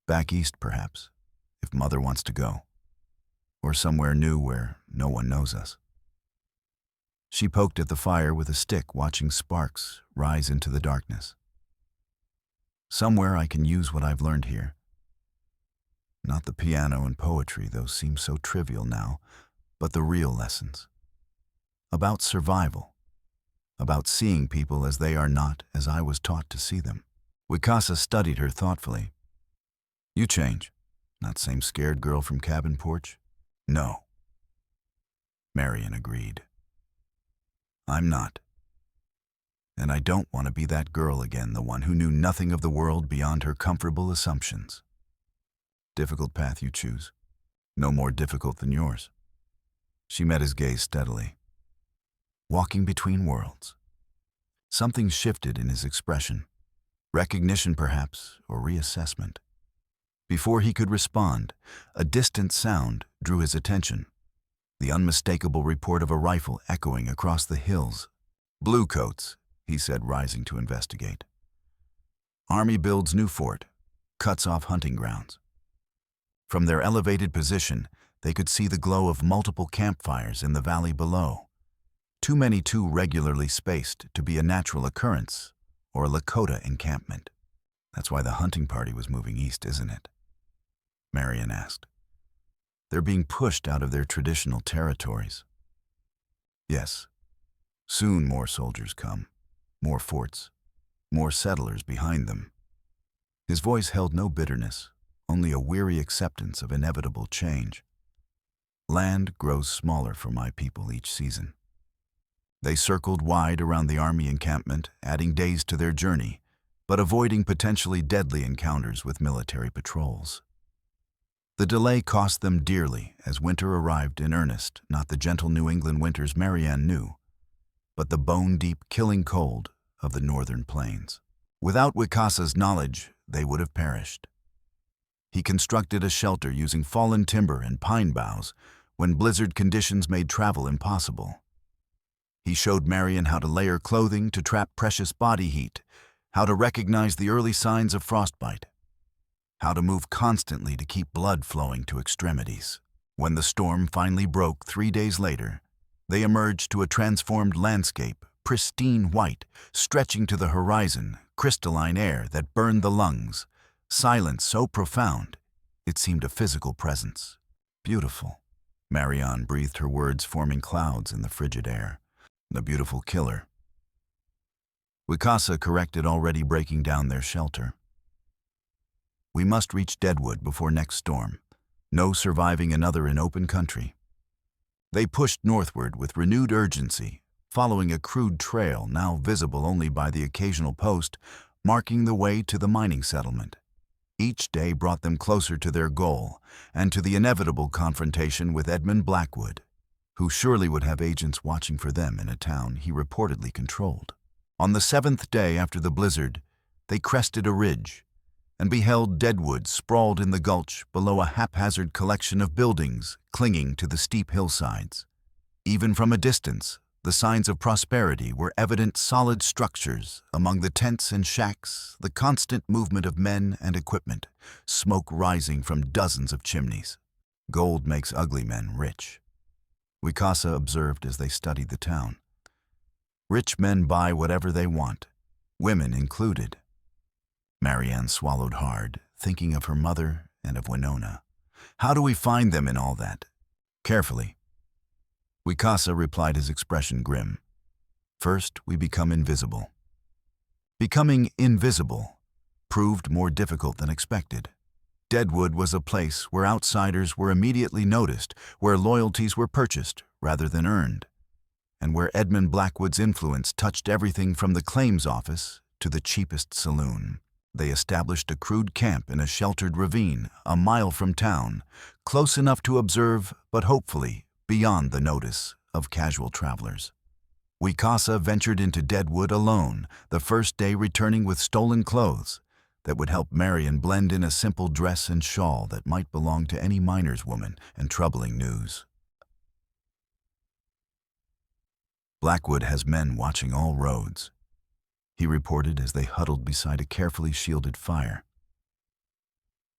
Back east, perhaps, if Mother wants to go. Or somewhere new where no one knows us. She poked at the fire with a stick, watching sparks rise into the darkness. Somewhere I can use what I've learned here. Not the piano and poetry, those seem so trivial now, but the real lessons. About survival. About seeing people as they are, not as I was taught to see them. Wicasa studied her thoughtfully. You change. Not same scared girl from cabin porch? No. Marian agreed. I'm not. And I don't want to be that girl again, the one who knew nothing of the world beyond her comfortable assumptions. Difficult path you choose. No more difficult than yours. She met his gaze steadily. Walking between worlds. Something shifted in his expression. Recognition, perhaps, or reassessment. Before he could respond, a distant sound drew his attention. The unmistakable report of a rifle echoing across the hills. Bluecoats, he said, rising to investigate. Army builds new fort, cuts off hunting grounds. From their elevated position, they could see the glow of multiple campfires in the valley below. Too many too regularly spaced to be a natural occurrence or a Lakota encampment. That's why the hunting party was moving east, isn't it? Marian asked. They're being pushed out of their traditional territories. Yes. Soon more soldiers come, more forts, more settlers behind them. His voice held no bitterness, only a weary acceptance of inevitable change. Land grows smaller for my people each season. They circled wide around the army encampment, adding days to their journey, but avoiding potentially deadly encounters with military patrols. The delay cost them dearly as winter arrived in earnest, not the gentle New England winters Marian knew, but the bone-deep killing cold of the northern plains. Without Wicasa's knowledge, they would have perished. He constructed a shelter using fallen timber and pine boughs when blizzard conditions made travel impossible. He showed Marian how to layer clothing to trap precious body heat, how to recognize the early signs of frostbite, how to move constantly to keep blood flowing to extremities. When the storm finally broke 3 days later, they emerged to a transformed landscape, pristine white, stretching to the horizon, crystalline air that burned the lungs, Silence so profound, it seemed a physical presence. Beautiful. Marian breathed her words, forming clouds in the frigid air. The beautiful killer. Wicasa corrected, already breaking down their shelter. We must reach Deadwood before next storm. No surviving another in open country. They pushed northward with renewed urgency, following a crude trail now visible only by the occasional post, marking the way to the mining settlement. Each day brought them closer to their goal and to the inevitable confrontation with Edmund Blackwood, who surely would have agents watching for them in a town he reportedly controlled. On the 7th day after the blizzard, they crested a ridge and beheld Deadwood sprawled in the gulch below a haphazard collection of buildings clinging to the steep hillsides. Even from a distance, the signs of prosperity were evident: solid structures among the tents and shacks, the constant movement of men and equipment, smoke rising from dozens of chimneys. Gold makes ugly men rich, Wicasa observed as they studied the town. Rich men buy whatever they want, women included. Marian swallowed hard, thinking of her mother and of Winona. How do we find them in all that? Carefully. Wicasa replied, his expression grim. First, we become invisible. Becoming invisible proved more difficult than expected. Deadwood was a place where outsiders were immediately noticed, where loyalties were purchased rather than earned, and where Edmund Blackwood's influence touched everything from the claims office to the cheapest saloon. They established a crude camp in a sheltered ravine a mile from town, close enough to observe, but hopefully beyond the notice of casual travelers. Wicasa ventured into Deadwood alone, the first day returning with stolen clothes that would help Marian blend in a simple dress and shawl that might belong to any miner's woman, and troubling news. Blackwood has men watching all roads, he reported as they huddled beside a carefully shielded fire.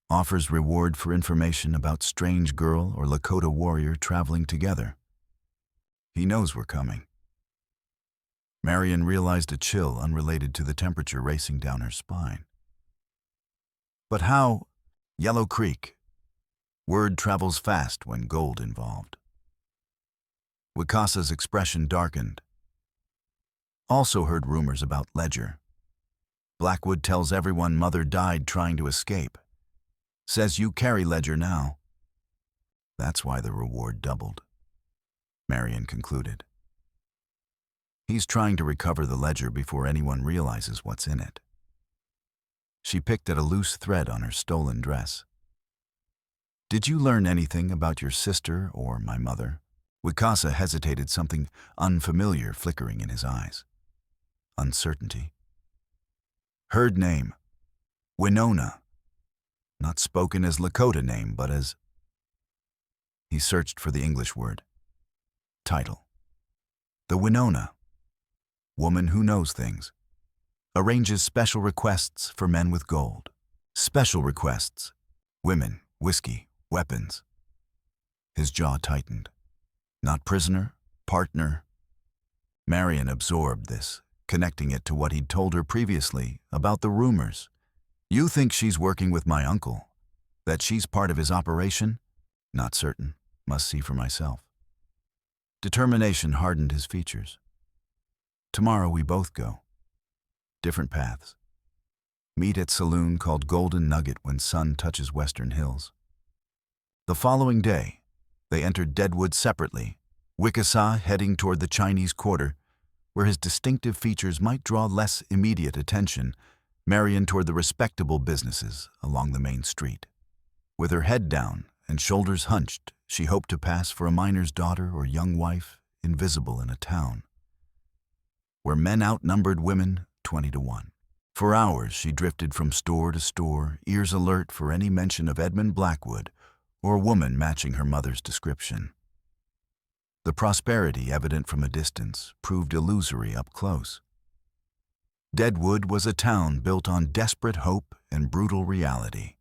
Offers reward for information about strange girl or Lakota warrior traveling together. He knows we're coming. Marian realized a chill unrelated to the temperature racing down her spine. But how? Yellow Creek. Word travels fast when gold involved. Wicasa's expression darkened. Also heard rumors about Ledger. Blackwood tells everyone mother died trying to escape. Says you carry Ledger now. That's why the reward doubled, Marian concluded. He's trying to recover the Ledger before anyone realizes what's in it. She picked at a loose thread on her stolen dress. Did you learn anything about your sister or my mother? Wicasa hesitated, something unfamiliar flickering in his eyes. Uncertainty. Heard name. Winona. Not spoken as Lakota name, but as... He searched for the English word. Title. The Winona. Woman who knows things. Arranges special requests for men with gold. Special requests. Women, whiskey, weapons. His jaw tightened. Not prisoner, partner. Marian absorbed this, connecting it to what he'd told her previously about the rumors. You think she's working with my uncle? That she's part of his operation? Not certain. Must see for myself. Determination hardened his features. Tomorrow we both go. Different paths. Meet at saloon called Golden Nugget when sun touches western hills. The following day, they entered Deadwood separately, Wicasa heading toward the Chinese Quarter, where his distinctive features might draw less immediate attention, Marian toward the respectable businesses along the main street. With her head down and shoulders hunched, she hoped to pass for a miner's daughter or young wife, invisible in a town where men outnumbered women 20-1. For hours she drifted from store to store, ears alert for any mention of Edmund Blackwood or a woman matching her mother's description. The prosperity evident from a distance proved illusory up close. Deadwood was a town built on desperate hope and brutal reality.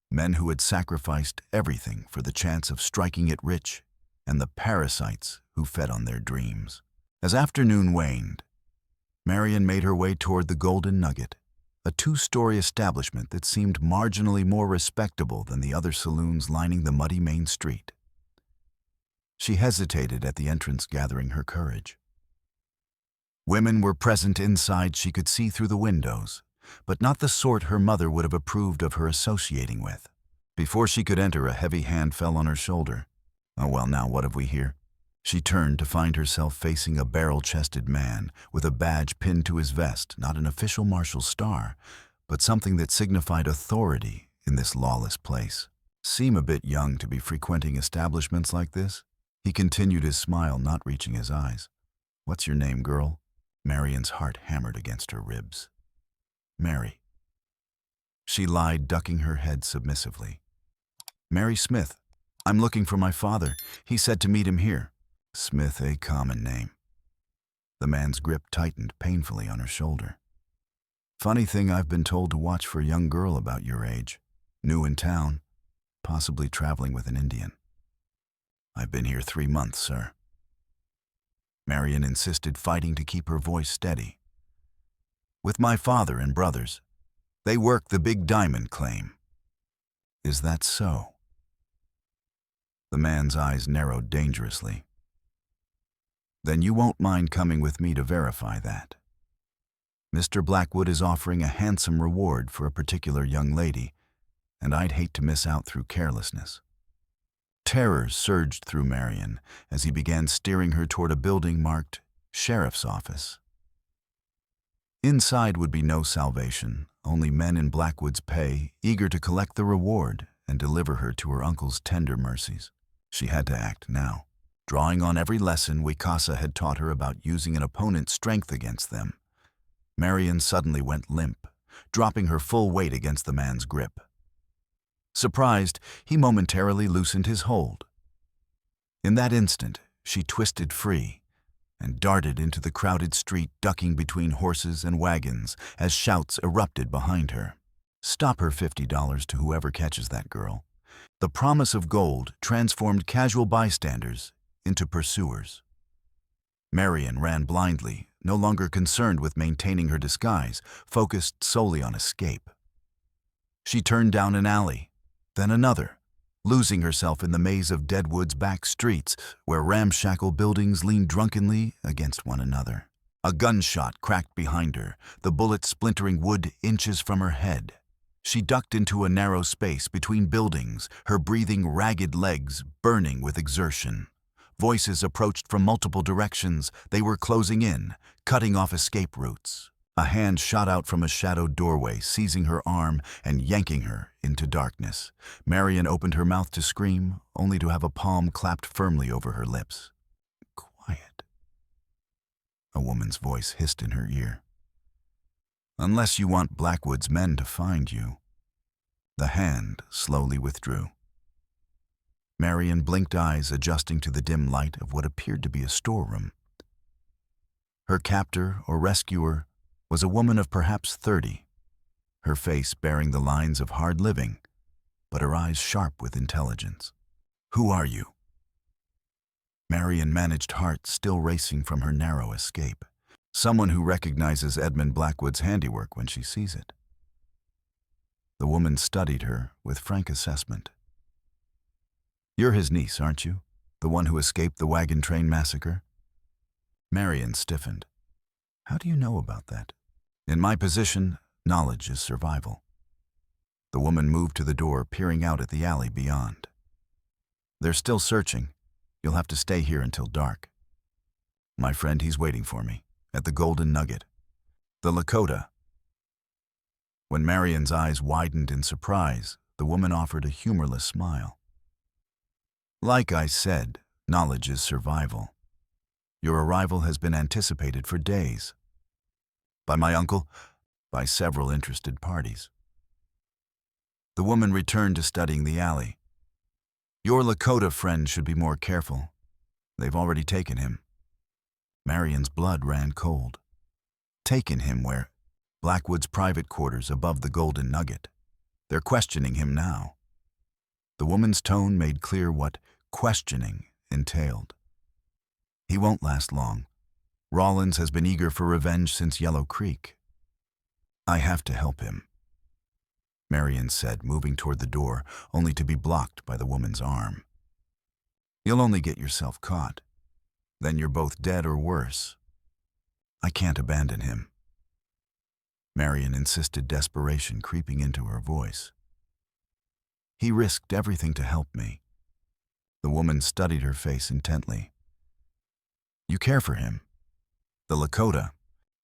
Men who had sacrificed everything for the chance of striking it rich, and the parasites who fed on their dreams. As afternoon waned, Marian made her way toward the Golden Nugget, a two-story establishment that seemed marginally more respectable than the other saloons lining the muddy main street. She hesitated at the entrance, gathering her courage. Women were present inside she could see through the windows, but not the sort her mother would have approved of her associating with. Before she could enter, a heavy hand fell on her shoulder. "Oh well, now what have we here?" She turned to find herself facing a barrel-chested man with a badge pinned to his vest, not an official marshal's star, but something that signified authority in this lawless place. "Seem a bit young to be frequenting establishments like this?" He continued, his smile not reaching his eyes. "What's your name, girl?" Marian's heart hammered against her ribs. "Mary." She lied, ducking her head submissively. "Mary Smith. I'm looking for my father. He said to meet him here." Smith, a common name. The man's grip tightened painfully on her shoulder. "Funny thing, I've been told to watch for a young girl about your age. New in town, possibly traveling with an Indian." "I've been here 3 months, sir." Marian insisted, fighting to keep her voice steady. "With my father and brothers. They work the Big Diamond claim." "Is that so?" The man's eyes narrowed dangerously. "Then you won't mind coming with me to verify that. Mr. Blackwood is offering a handsome reward for a particular young lady, and I'd hate to miss out through carelessness." Terror surged through Marian as he began steering her toward a building marked Sheriff's Office. Inside would be no salvation, only men in Blackwood's pay, eager to collect the reward and deliver her to her uncle's tender mercies. She had to act now, drawing on every lesson Wicasa had taught her about using an opponent's strength against them. Marian suddenly went limp, dropping her full weight against the man's grip. Surprised, he momentarily loosened his hold. In that instant, she twisted free and darted into the crowded street, ducking between horses and wagons as shouts erupted behind her. "Stop her, $50 to whoever catches that girl." The promise of gold transformed casual bystanders into pursuers. Marian ran blindly, no longer concerned with maintaining her disguise, focused solely on escape. She turned down an alley, then another, losing herself in the maze of Deadwood's back streets, where ramshackle buildings leaned drunkenly against one another. A gunshot cracked behind her, the bullet splintering wood inches from her head. She ducked into a narrow space between buildings, her breathing ragged legs burning with exertion. Voices approached from multiple directions. They were closing in, cutting off escape routes. A hand shot out from a shadowed doorway, seizing her arm and yanking her into darkness. Marian opened her mouth to scream, only to have a palm clapped firmly over her lips. "Quiet," a woman's voice hissed in her ear. "Unless you want Blackwood's men to find you." The hand slowly withdrew. Marian blinked eyes, adjusting to the dim light of what appeared to be a storeroom. Her captor or rescuer was a woman of perhaps 30, her face bearing the lines of hard living, but her eyes sharp with intelligence. "Who are you?" Marian managed, heart still racing from her narrow escape. Someone who recognizes Edmund Blackwood's handiwork when she sees it. The woman studied her with frank assessment. "You're his niece, aren't you? The one who escaped the wagon train massacre?" Marian stiffened. "How do you know about that?" "In my position, knowledge is survival." The woman moved to the door, peering out at the alley beyond. "They're still searching. You'll have to stay here until dark. My friend, he's waiting for me at the Golden Nugget, the Lakota." When Marian's eyes widened in surprise, the woman offered a humorless smile. "Like I said, knowledge is survival. Your arrival has been anticipated for days. By my uncle, by several interested parties." The woman returned to studying the alley. "Your Lakota friend should be more careful. They've already taken him." Marian's blood ran cold. "Taken him where?" "Blackwood's private quarters above the Golden Nugget. They're questioning him now." The woman's tone made clear what questioning entailed. "He won't last long. Rollins has been eager for revenge since Yellow Creek." I have to help him, Marian said, moving toward the door, only to be blocked by the woman's arm. You'll only get yourself caught. Then you're both dead or worse. I can't abandon him. Marian insisted, desperation creeping into her voice. He risked everything to help me. The woman studied her face intently. You care for him? The Lakota.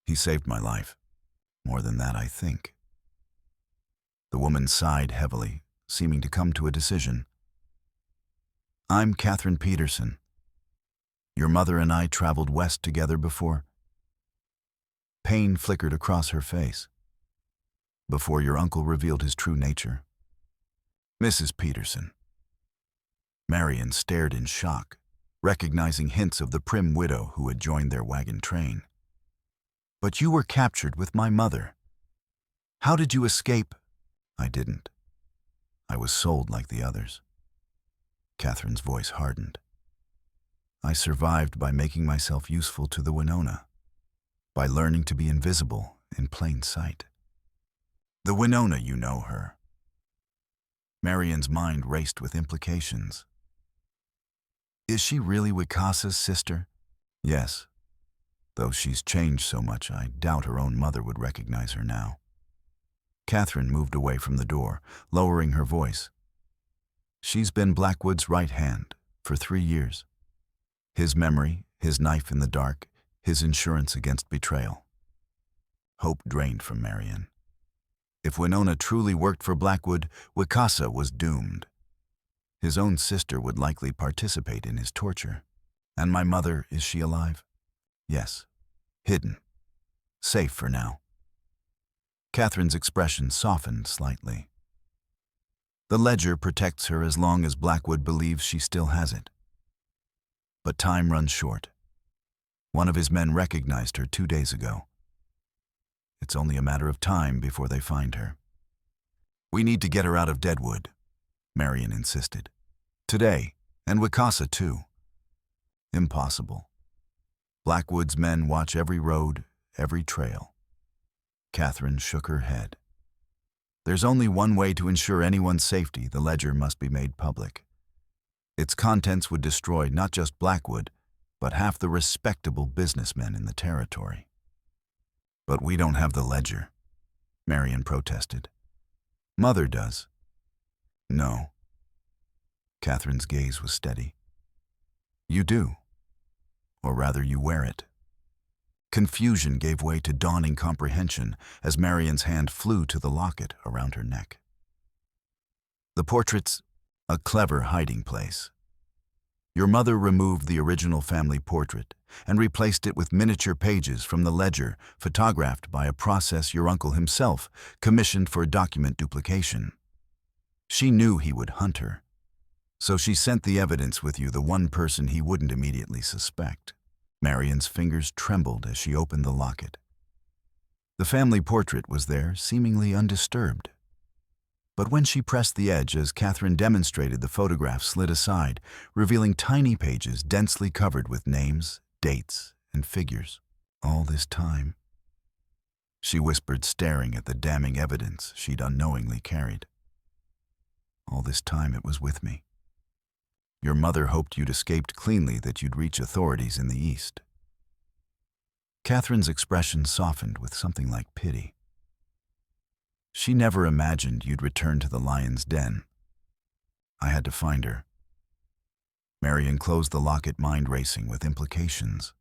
He saved my life. More than that, I think. The woman sighed heavily, seeming to come to a decision. I'm Catherine Peterson. Your mother and I traveled west together before. Pain flickered across her face. Before your uncle revealed his true nature. Mrs. Peterson. Marian stared in shock, recognizing hints of the prim widow who had joined their wagon train. But you were captured with my mother. How did you escape? I didn't. I was sold like the others. Catherine's voice hardened. I survived by making myself useful to the Winona, by learning to be invisible in plain sight. The Winona, you know her. Marian's mind raced with implications. Is she really Wicasa's sister? Yes. Though she's changed so much, I doubt her own mother would recognize her now. Catherine moved away from the door, lowering her voice. She's been Blackwood's right hand for 3 years. His memory, his knife in the dark, his insurance against betrayal. Hope drained from Marian. If Winona truly worked for Blackwood, Wicasa was doomed. His own sister would likely participate in his torture. And my mother, is she alive? Yes. Hidden. Safe for now. Catherine's expression softened slightly. The ledger protects her as long as Blackwood believes she still has it. But time runs short. One of his men recognized her 2 days ago. It's only a matter of time before they find her. We need to get her out of Deadwood, Marian insisted. Today, and Wicasa too. Impossible. Blackwood's men watch every road, every trail. Catherine shook her head. There's only one way to ensure anyone's safety. The ledger must be made public. Its contents would destroy not just Blackwood, but half the respectable businessmen in the territory. But we don't have the ledger, Marian protested. Mother does. No. Catherine's gaze was steady. You do. Or rather, you wear it. Confusion gave way to dawning comprehension as Marian's hand flew to the locket around her neck. The portrait's a clever hiding place. Your mother removed the original family portrait and replaced it with miniature pages from the ledger photographed by a process your uncle himself commissioned for document duplication. She knew he would hunt her, so she sent the evidence with you, the one person he wouldn't immediately suspect. Marian's fingers trembled as she opened the locket. The family portrait was there, seemingly undisturbed. But when she pressed the edge as Catherine demonstrated, the photograph slid aside, revealing tiny pages densely covered with names, dates, and figures. All this time, she whispered, staring at the damning evidence she'd unknowingly carried. All this time it was with me. Your mother hoped you'd escaped cleanly, that you'd reach authorities in the east. Catherine's expression softened with something like pity. She never imagined you'd return to the lion's den. I had to find her. Marian closed the locket, mind racing with implications.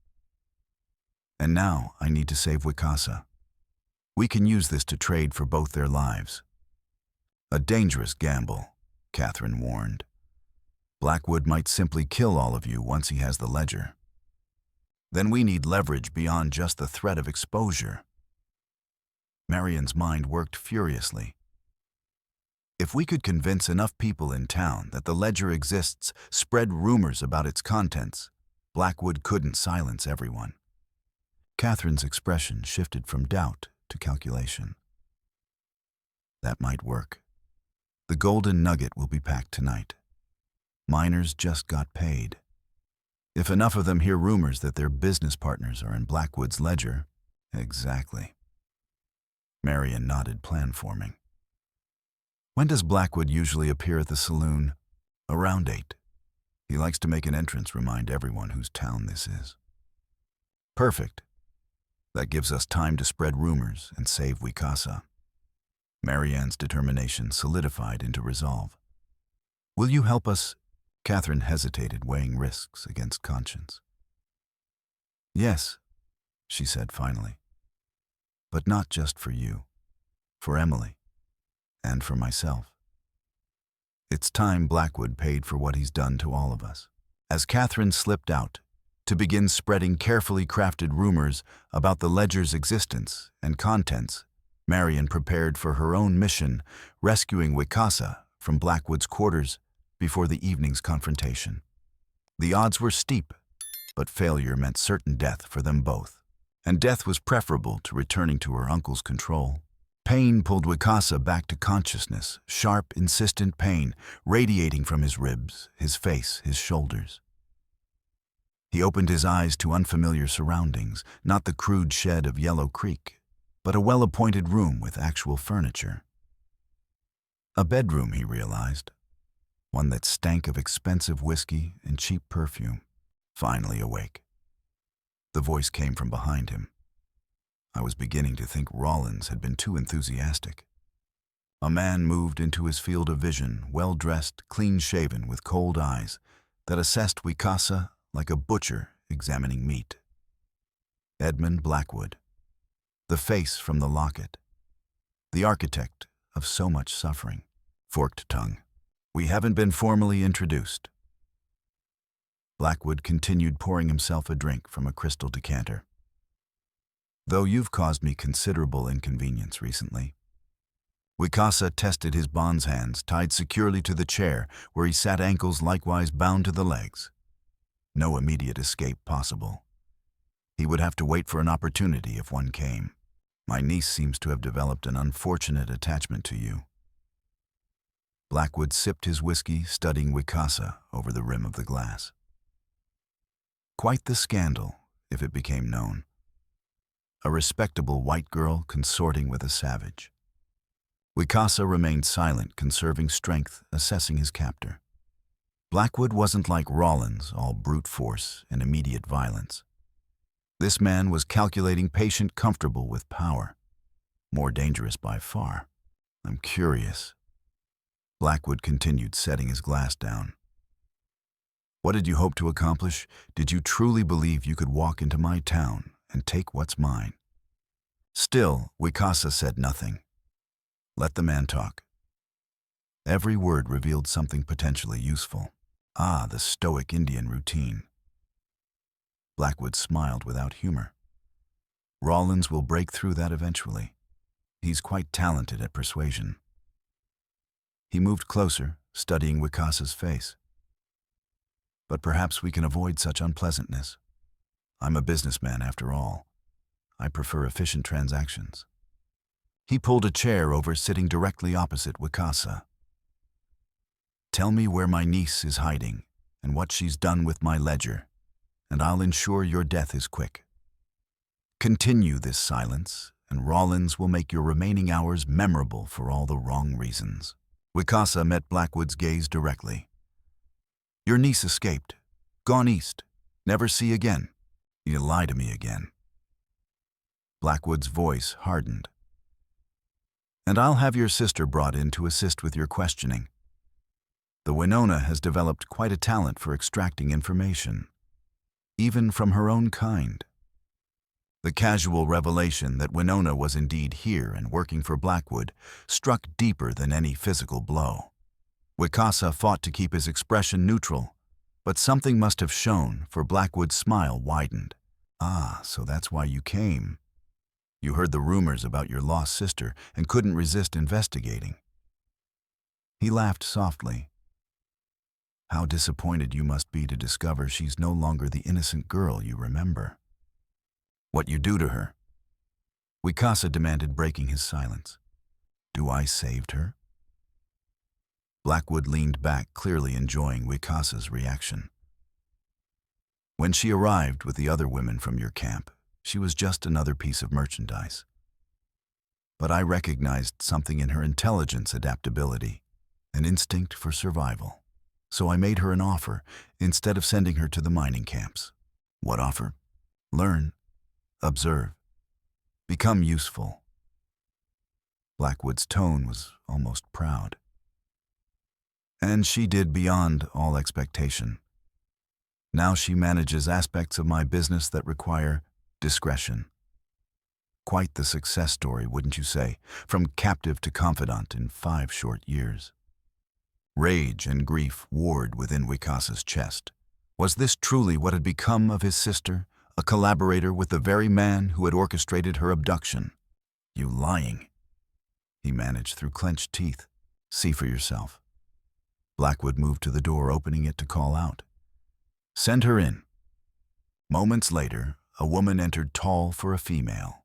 And now I need to save Wicasa. We can use this to trade for both their lives. A dangerous gamble, Catherine warned. Blackwood might simply kill all of you once he has the ledger. Then we need leverage beyond just the threat of exposure. Marian's mind worked furiously. If we could convince enough people in town that the ledger exists, spread rumors about its contents, Blackwood couldn't silence everyone. Catherine's expression shifted from doubt to calculation. That might work. The golden nugget will be packed tonight. Miners just got paid. If enough of them hear rumors that their business partners are in Blackwood's ledger, exactly. Marian nodded, plan forming. When does Blackwood usually appear at the saloon? Around 8. He likes to make an entrance, remind everyone whose town this is. Perfect. That gives us time to spread rumors and save Wicasa. Marianne's determination solidified into resolve. Will you help us? Catherine hesitated, weighing risks against conscience. Yes, she said finally. But not just for you. For Emily. And for myself. It's time Blackwood paid for what he's done to all of us. As Catherine slipped out, to begin spreading carefully crafted rumors about the ledger's existence and contents, Marian prepared for her own mission, rescuing Wicasa from Blackwood's quarters before the evening's confrontation. The odds were steep, but failure meant certain death for them both, and death was preferable to returning to her uncle's control. Pain pulled Wicasa back to consciousness, sharp, insistent pain radiating from his ribs, his face, his shoulders. He opened his eyes to unfamiliar surroundings, not the crude shed of Yellow Creek, but a well-appointed room with actual furniture. A bedroom, he realized, one that stank of expensive whiskey and cheap perfume. Finally awake. The voice came from behind him. I was beginning to think Rollins had been too enthusiastic. A man moved into his field of vision, well-dressed, clean-shaven, with cold eyes, that assessed Wicasa like a butcher examining meat. Edmund Blackwood, the face from the locket, the architect of so much suffering. Forked tongue. We haven't been formally introduced. Blackwood continued pouring himself a drink from a crystal decanter. Though you've caused me considerable inconvenience recently. Wicasa tested his bonds hands, tied securely to the chair, where he sat, ankles likewise bound to the legs. No immediate escape possible. He would have to wait for an opportunity if one came. My niece seems to have developed an unfortunate attachment to you. Blackwood sipped his whiskey, studying Wicasa over the rim of the glass. Quite the scandal, if it became known. A respectable white girl consorting with a savage. Wicasa remained silent, conserving strength, assessing his captor. Blackwood wasn't like Rollins, all brute force and immediate violence. This man was calculating, patient, comfortable with power. More dangerous by far. I'm curious. Blackwood continued, setting his glass down. What did you hope to accomplish? Did you truly believe you could walk into my town and take what's mine? Still, Wicasa said nothing. Let the man talk. Every word revealed something potentially useful. Ah, the stoic Indian routine. Blackwood smiled without humor. Rollins will break through that eventually. He's quite talented at persuasion. He moved closer, studying Wicasa's face. But perhaps we can avoid such unpleasantness. I'm a businessman after all. I prefer efficient transactions. He pulled a chair over, sitting directly opposite Wicasa. Tell me where my niece is hiding and what she's done with my ledger, and I'll ensure your death is quick. Continue this silence, and Rollins will make your remaining hours memorable for all the wrong reasons. Wicasa met Blackwood's gaze directly. Your niece escaped, gone east, never see again. You lie to me again. Blackwood's voice hardened. And I'll have your sister brought in to assist with your questioning. The Winona has developed quite a talent for extracting information, even from her own kind. The casual revelation that Winona was indeed here and working for Blackwood struck deeper than any physical blow. Wicasa fought to keep his expression neutral, but something must have shown, for Blackwood's smile widened. Ah, so that's why you came. You heard the rumors about your lost sister and couldn't resist investigating. He laughed softly. How disappointed you must be to discover she's no longer the innocent girl you remember. What you do to her? Wicasa demanded, breaking his silence. Do I saved her? Blackwood leaned back, clearly enjoying Wicasa's reaction. When she arrived with the other women from your camp, she was just another piece of merchandise. But I recognized something in her intelligence, adaptability, an instinct for survival. So I made her an offer instead of sending her to the mining camps. What offer? Learn, observe, become useful. Blackwood's tone was almost proud. And she did beyond all expectation. Now she manages aspects of my business that require discretion. Quite the success story, wouldn't you say? From captive to confidant in 5 short years. Rage and grief warred within Wicasa's chest. Was this truly what had become of his sister, a collaborator with the very man who had orchestrated her abduction? You lying, he managed through clenched teeth. See for yourself. Blackwood moved to the door, opening it to call out. Send her in. Moments later, a woman entered, tall for a female.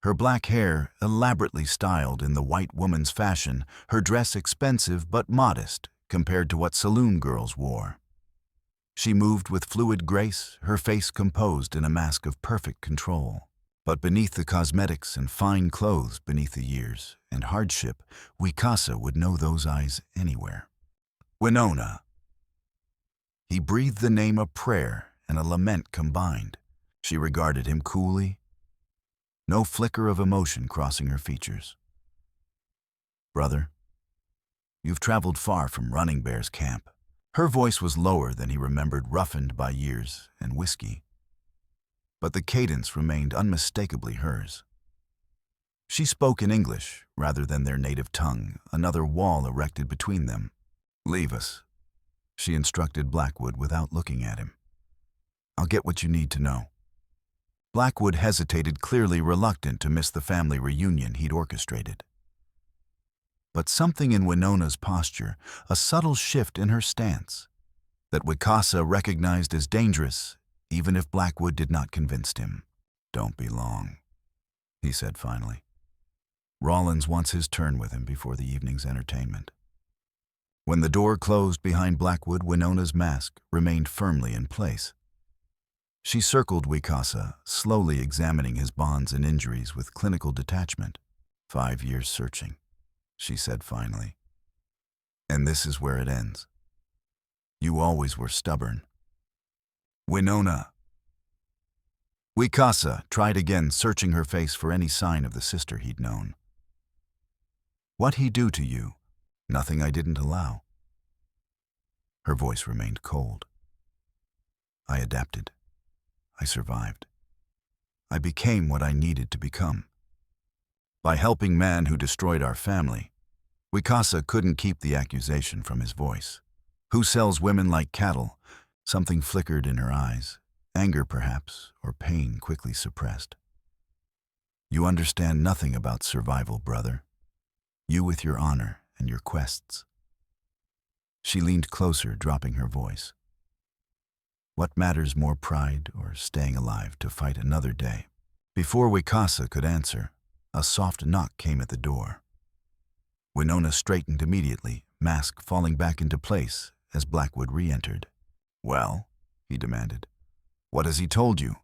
Her black hair elaborately styled in the white woman's fashion, her dress expensive but modest compared to what saloon girls wore. She moved with fluid grace, her face composed in a mask of perfect control. But beneath the cosmetics and fine clothes, beneath the years and hardship, Wicasa would know those eyes anywhere. Winona. He breathed the name a prayer and a lament combined. She regarded him coolly, no flicker of emotion crossing her features. Brother, you've traveled far from Running Bear's camp. Her voice was lower than he remembered, roughened by years and whiskey. But the cadence remained unmistakably hers. She spoke in English rather than their native tongue, another wall erected between them. Leave us, she instructed Blackwood without looking at him. I'll get what you need to know. Blackwood hesitated, clearly reluctant to miss the family reunion he'd orchestrated. But something in Winona's posture, a subtle shift in her stance, that Wicasa recognized as dangerous, even if Blackwood did not convince him. Don't be long, he said finally. Rollins wants his turn with him before the evening's entertainment. When the door closed behind Blackwood, Winona's mask remained firmly in place. She circled Wicasa, slowly examining his bonds and injuries with clinical detachment. 5 years searching, she said finally. And this is where it ends. You always were stubborn. Winona. Wicasa tried again, searching her face for any sign of the sister he'd known. What'd he do to you? Nothing I didn't allow. Her voice remained cold. I adapted. I survived. I became what I needed to become. By helping man who destroyed our family, Wicasa couldn't keep the accusation from his voice. Who sells women like cattle? Something flickered in her eyes, anger perhaps, or pain quickly suppressed. You understand nothing about survival, brother. You with your honor and your quests. She leaned closer, dropping her voice. What matters more, pride or staying alive to fight another day? Before Wicasa could answer, a soft knock came at the door. Winona straightened immediately, mask falling back into place as Blackwood re-entered. Well, he demanded. What has he told you?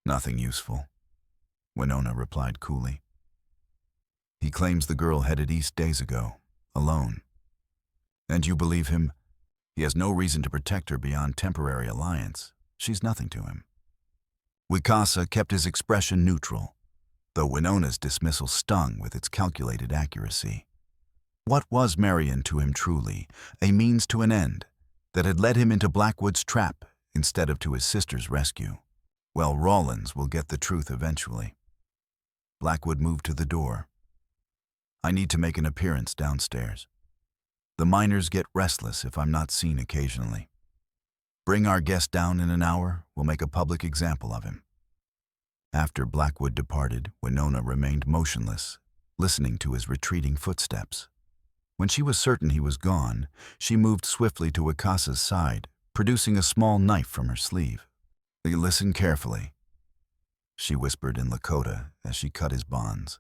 Nothing useful, Winona replied coolly. He claims the girl headed east days ago, alone. And you believe him? He has no reason to protect her beyond temporary alliance. She's nothing to him. Wicasa kept his expression neutral, though Winona's dismissal stung with its calculated accuracy. What was Marian to him truly? A means to an end that had led him into Blackwood's trap instead of to his sister's rescue. Well, Rollins will get the truth eventually. Blackwood moved to the door. I need to make an appearance downstairs. The miners get restless if I'm not seen occasionally. Bring our guest down in an hour, we'll make a public example of him. After Blackwood departed, Winona remained motionless, listening to his retreating footsteps. When she was certain he was gone, she moved swiftly to Wicasa's side, producing a small knife from her sleeve. Listen carefully, she whispered in Lakota as she cut his bonds.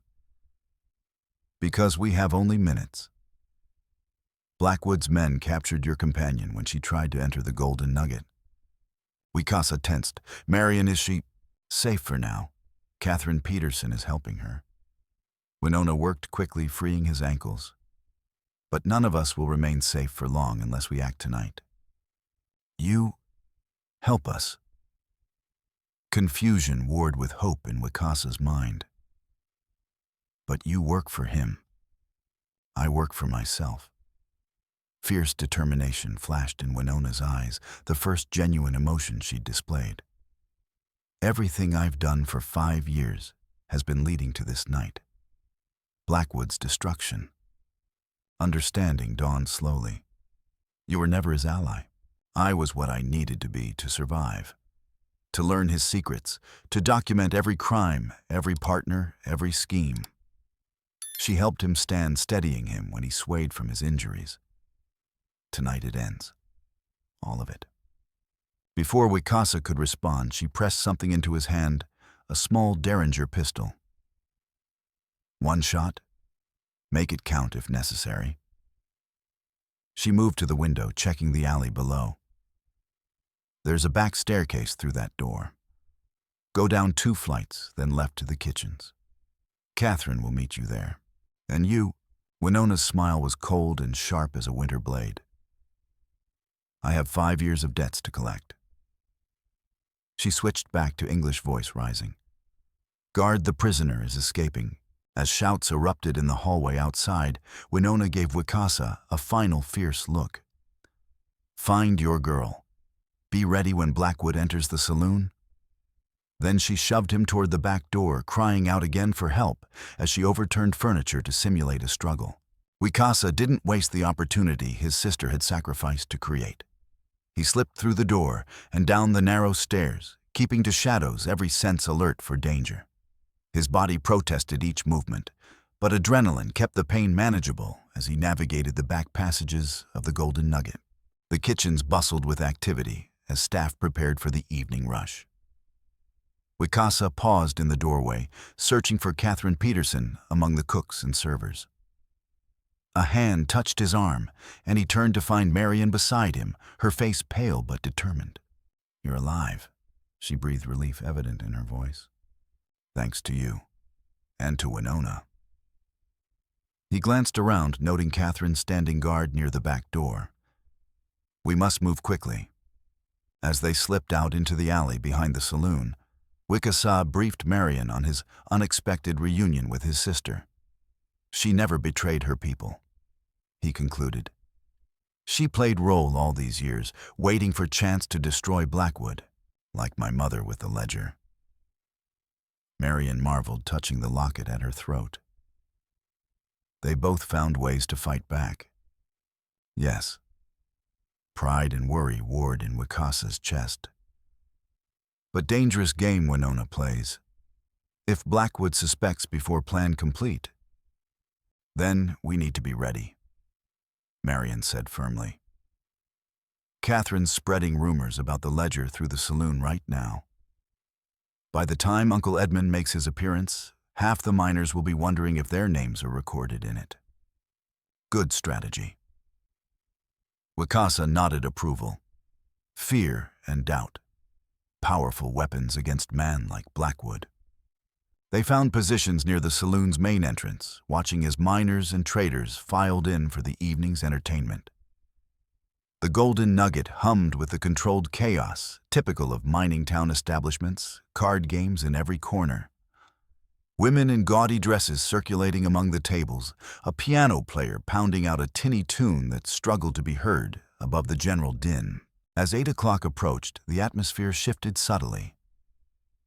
Because we have only minutes. Blackwood's men captured your companion when she tried to enter the Golden Nugget. Wicasa tensed. Marian, is she safe for now? Catherine Peterson is helping her. Winona worked quickly, freeing his ankles. But none of us will remain safe for long unless we act tonight. You help us. Confusion warred with hope in Wicasa's mind. But you work for him. I work for myself. Fierce determination flashed in Winona's eyes, the first genuine emotion she'd displayed. Everything I've done for 5 years has been leading to this night. Blackwood's destruction. Understanding dawned slowly. You were never his ally. I was what I needed to be to survive. To learn his secrets, to document every crime, every partner, every scheme. She helped him stand, steadying him when he swayed from his injuries. Tonight it ends. All of it. Before Wicasa could respond, she pressed something into his hand, a small Derringer pistol. One shot. Make it count if necessary. She moved to the window, checking the alley below. There's a back staircase through that door. Go down 2 flights, then left to the kitchens. Catherine will meet you there. And you? Winona's smile was cold and sharp as a winter blade. I have 5 years of debts to collect. She switched back to English, voice rising. Guard, the prisoner is escaping. As shouts erupted in the hallway outside, Winona gave Wicasa a final fierce look. Find your girl. Be ready when Blackwood enters the saloon. Then she shoved him toward the back door, crying out again for help as she overturned furniture to simulate a struggle. Wicasa didn't waste the opportunity his sister had sacrificed to create. He slipped through the door and down the narrow stairs, keeping to shadows, every sense alert for danger. His body protested each movement, but adrenaline kept the pain manageable as he navigated the back passages of the Golden Nugget. The kitchens bustled with activity as staff prepared for the evening rush. Wicasa paused in the doorway, searching for Catherine Peterson among the cooks and servers. A hand touched his arm, and he turned to find Marian beside him, her face pale but determined. You're alive, she breathed, relief evident in her voice. Thanks to you, and to Winona. He glanced around, noting Catherine standing guard near the back door. We must move quickly. As they slipped out into the alley behind the saloon, Wicasa briefed Marian on his unexpected reunion with his sister. She never betrayed her people, he concluded. She played role all these years, waiting for chance to destroy Blackwood, like my mother with the ledger. Marian marveled, touching the locket at her throat. They both found ways to fight back. Yes. Pride and worry warred in Wicasa's chest. But dangerous game Winona plays. If Blackwood suspects before plan complete, then we need to be ready, Marian said firmly. Catherine's spreading rumors about the ledger through the saloon right now. By the time Uncle Edmund makes his appearance, half the miners will be wondering if their names are recorded in it. Good strategy. Wicasa nodded approval. Fear and doubt. Powerful weapons against man like Blackwood. They found positions near the saloon's main entrance, watching as miners and traders filed in for the evening's entertainment. The Golden Nugget hummed with the controlled chaos, typical of mining town establishments, card games in every corner. Women in gaudy dresses circulating among the tables, a piano player pounding out a tinny tune that struggled to be heard above the general din. As 8 o'clock approached, the atmosphere shifted subtly.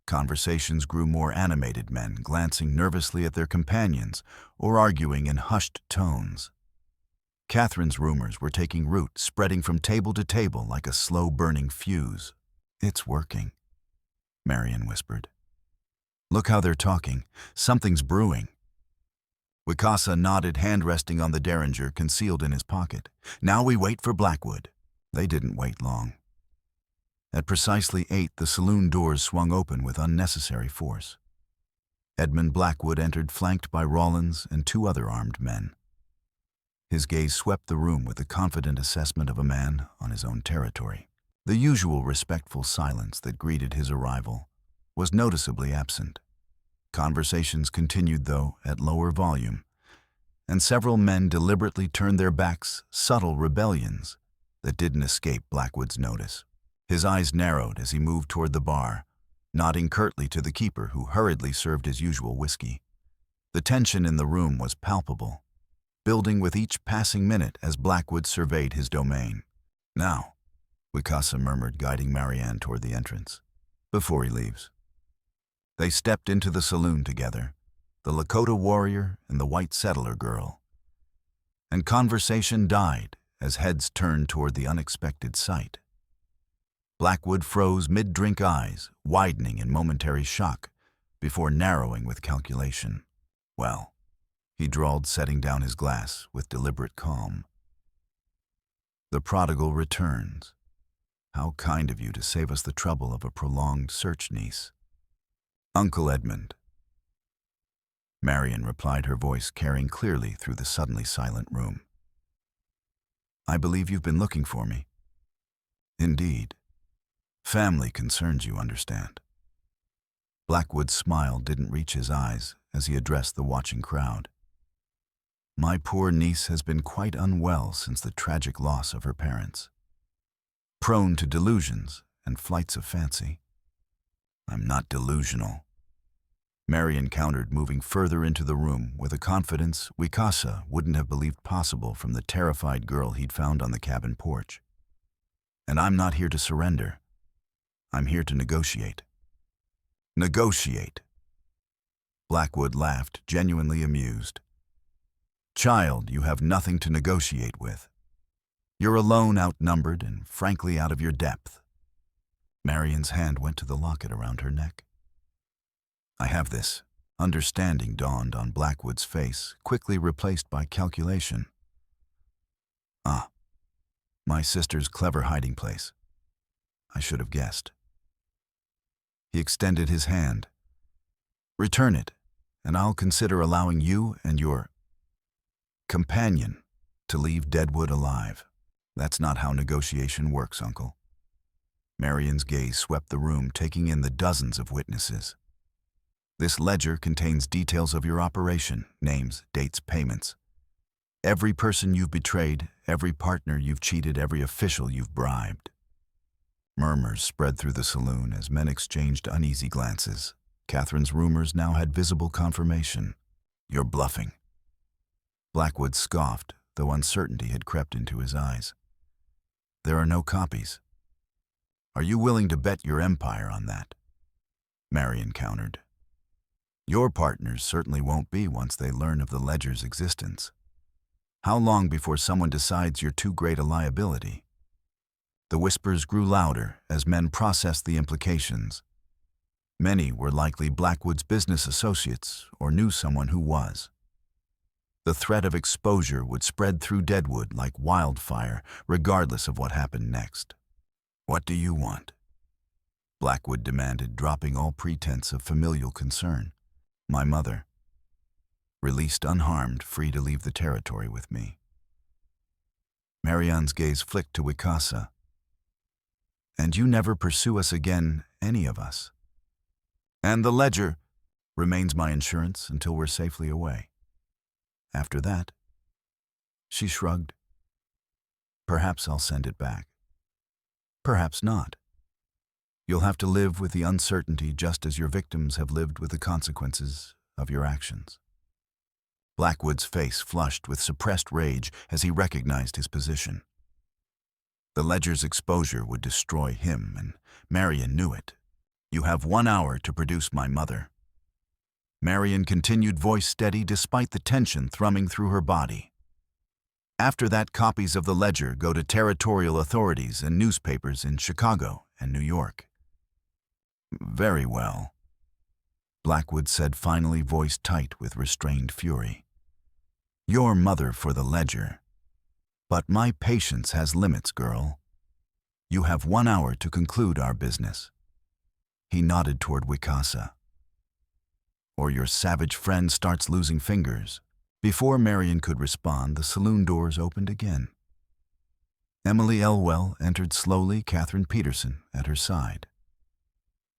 Conversations grew more animated, men glancing nervously at their companions or arguing in hushed tones. Catherine's rumors were taking root, spreading from table to table like a slow-burning fuse. It's working, Marian whispered. Look how they're talking. Something's brewing. Wicasa nodded, hand resting on the Derringer concealed in his pocket. Now we wait for Blackwood. They didn't wait long. At precisely 8, the saloon doors swung open with unnecessary force. Edmund Blackwood entered, flanked by Rollins and 2 other armed men. His gaze swept the room with the confident assessment of a man on his own territory. The usual respectful silence that greeted his arrival was noticeably absent. Conversations continued, though, at lower volume, and several men deliberately turned their backs, subtle rebellions that didn't escape Blackwood's notice. His eyes narrowed as he moved toward the bar, nodding curtly to the keeper who hurriedly served his usual whiskey. The tension in the room was palpable, building with each passing minute as Blackwood surveyed his domain. "Now," Wicasa murmured, guiding Marian toward the entrance, "before he leaves." They stepped into the saloon together, the Lakota warrior and the white settler girl, and conversation died as heads turned toward the unexpected sight. Blackwood froze mid-drink, eyes widening in momentary shock before narrowing with calculation. "Well," he drawled, setting down his glass with deliberate calm. "The prodigal returns. How kind of you to save us the trouble of a prolonged search, niece." "Uncle Edmund," Marian replied, her voice carrying clearly through the suddenly silent room. "I believe you've been looking for me." "Indeed. Family concerns, you understand." Blackwood's smile didn't reach his eyes as he addressed the watching crowd. "My poor niece has been quite unwell since the tragic loss of her parents. Prone to delusions and flights of fancy." "I'm not delusional," Marian countered, moving further into the room with a confidence Wicasa wouldn't have believed possible from the terrified girl he'd found on the cabin porch. "And I'm not here to surrender. I'm here to negotiate." "Negotiate?" Blackwood laughed, genuinely amused. "Child, you have nothing to negotiate with. You're alone, outnumbered, and frankly out of your depth." Marian's hand went to the locket around her neck. "I have this." Understanding dawned on Blackwood's face, quickly replaced by calculation. "Ah, my sister's clever hiding place. I should have guessed." He extended his hand. "Return it, and I'll consider allowing you and your companion to leave Deadwood alive." "That's not how negotiation works, Uncle." Marian's gaze swept the room, taking in the dozens of witnesses. "This ledger contains details of your operation, names, dates, payments. Every person you've betrayed, every partner you've cheated, every official you've bribed." Murmurs spread through the saloon as men exchanged uneasy glances. Catherine's rumors now had visible confirmation. "You're bluffing." Blackwood scoffed, though uncertainty had crept into his eyes. "There are no copies." "Are you willing to bet your empire on that?" Marian countered. "Your partners certainly won't be once they learn of the ledger's existence. How long before someone decides you're too great a liability?" The whispers grew louder as men processed the implications. Many were likely Blackwood's business associates or knew someone who was. The threat of exposure would spread through Deadwood like wildfire, regardless of what happened next. "What do you want?" Blackwood demanded, dropping all pretense of familial concern. "My mother. Released unharmed, free to leave the territory with me." Marian's gaze flicked to Wicasa. "And you never pursue us again, any of us." "And the ledger remains my insurance until we're safely away. After that," she shrugged, "perhaps I'll send it back. Perhaps not. You'll have to live with the uncertainty just as your victims have lived with the consequences of your actions." Blackwood's face flushed with suppressed rage as he recognized his position. The ledger's exposure would destroy him, and Marian knew it. "You have 1 hour to produce my mother." Marian continued, voice steady despite the tension thrumming through her body. "After that, copies of the ledger go to territorial authorities and newspapers in Chicago and New York." "Very well," Blackwood said finally, voice tight with restrained fury. "Your mother for the ledger. But my patience has limits, girl. You have 1 hour to conclude our business." He nodded toward Wicasa. "Or your savage friend starts losing fingers." Before Marian could respond, the saloon doors opened again. Emily Elwell entered slowly, Catherine Peterson at her side.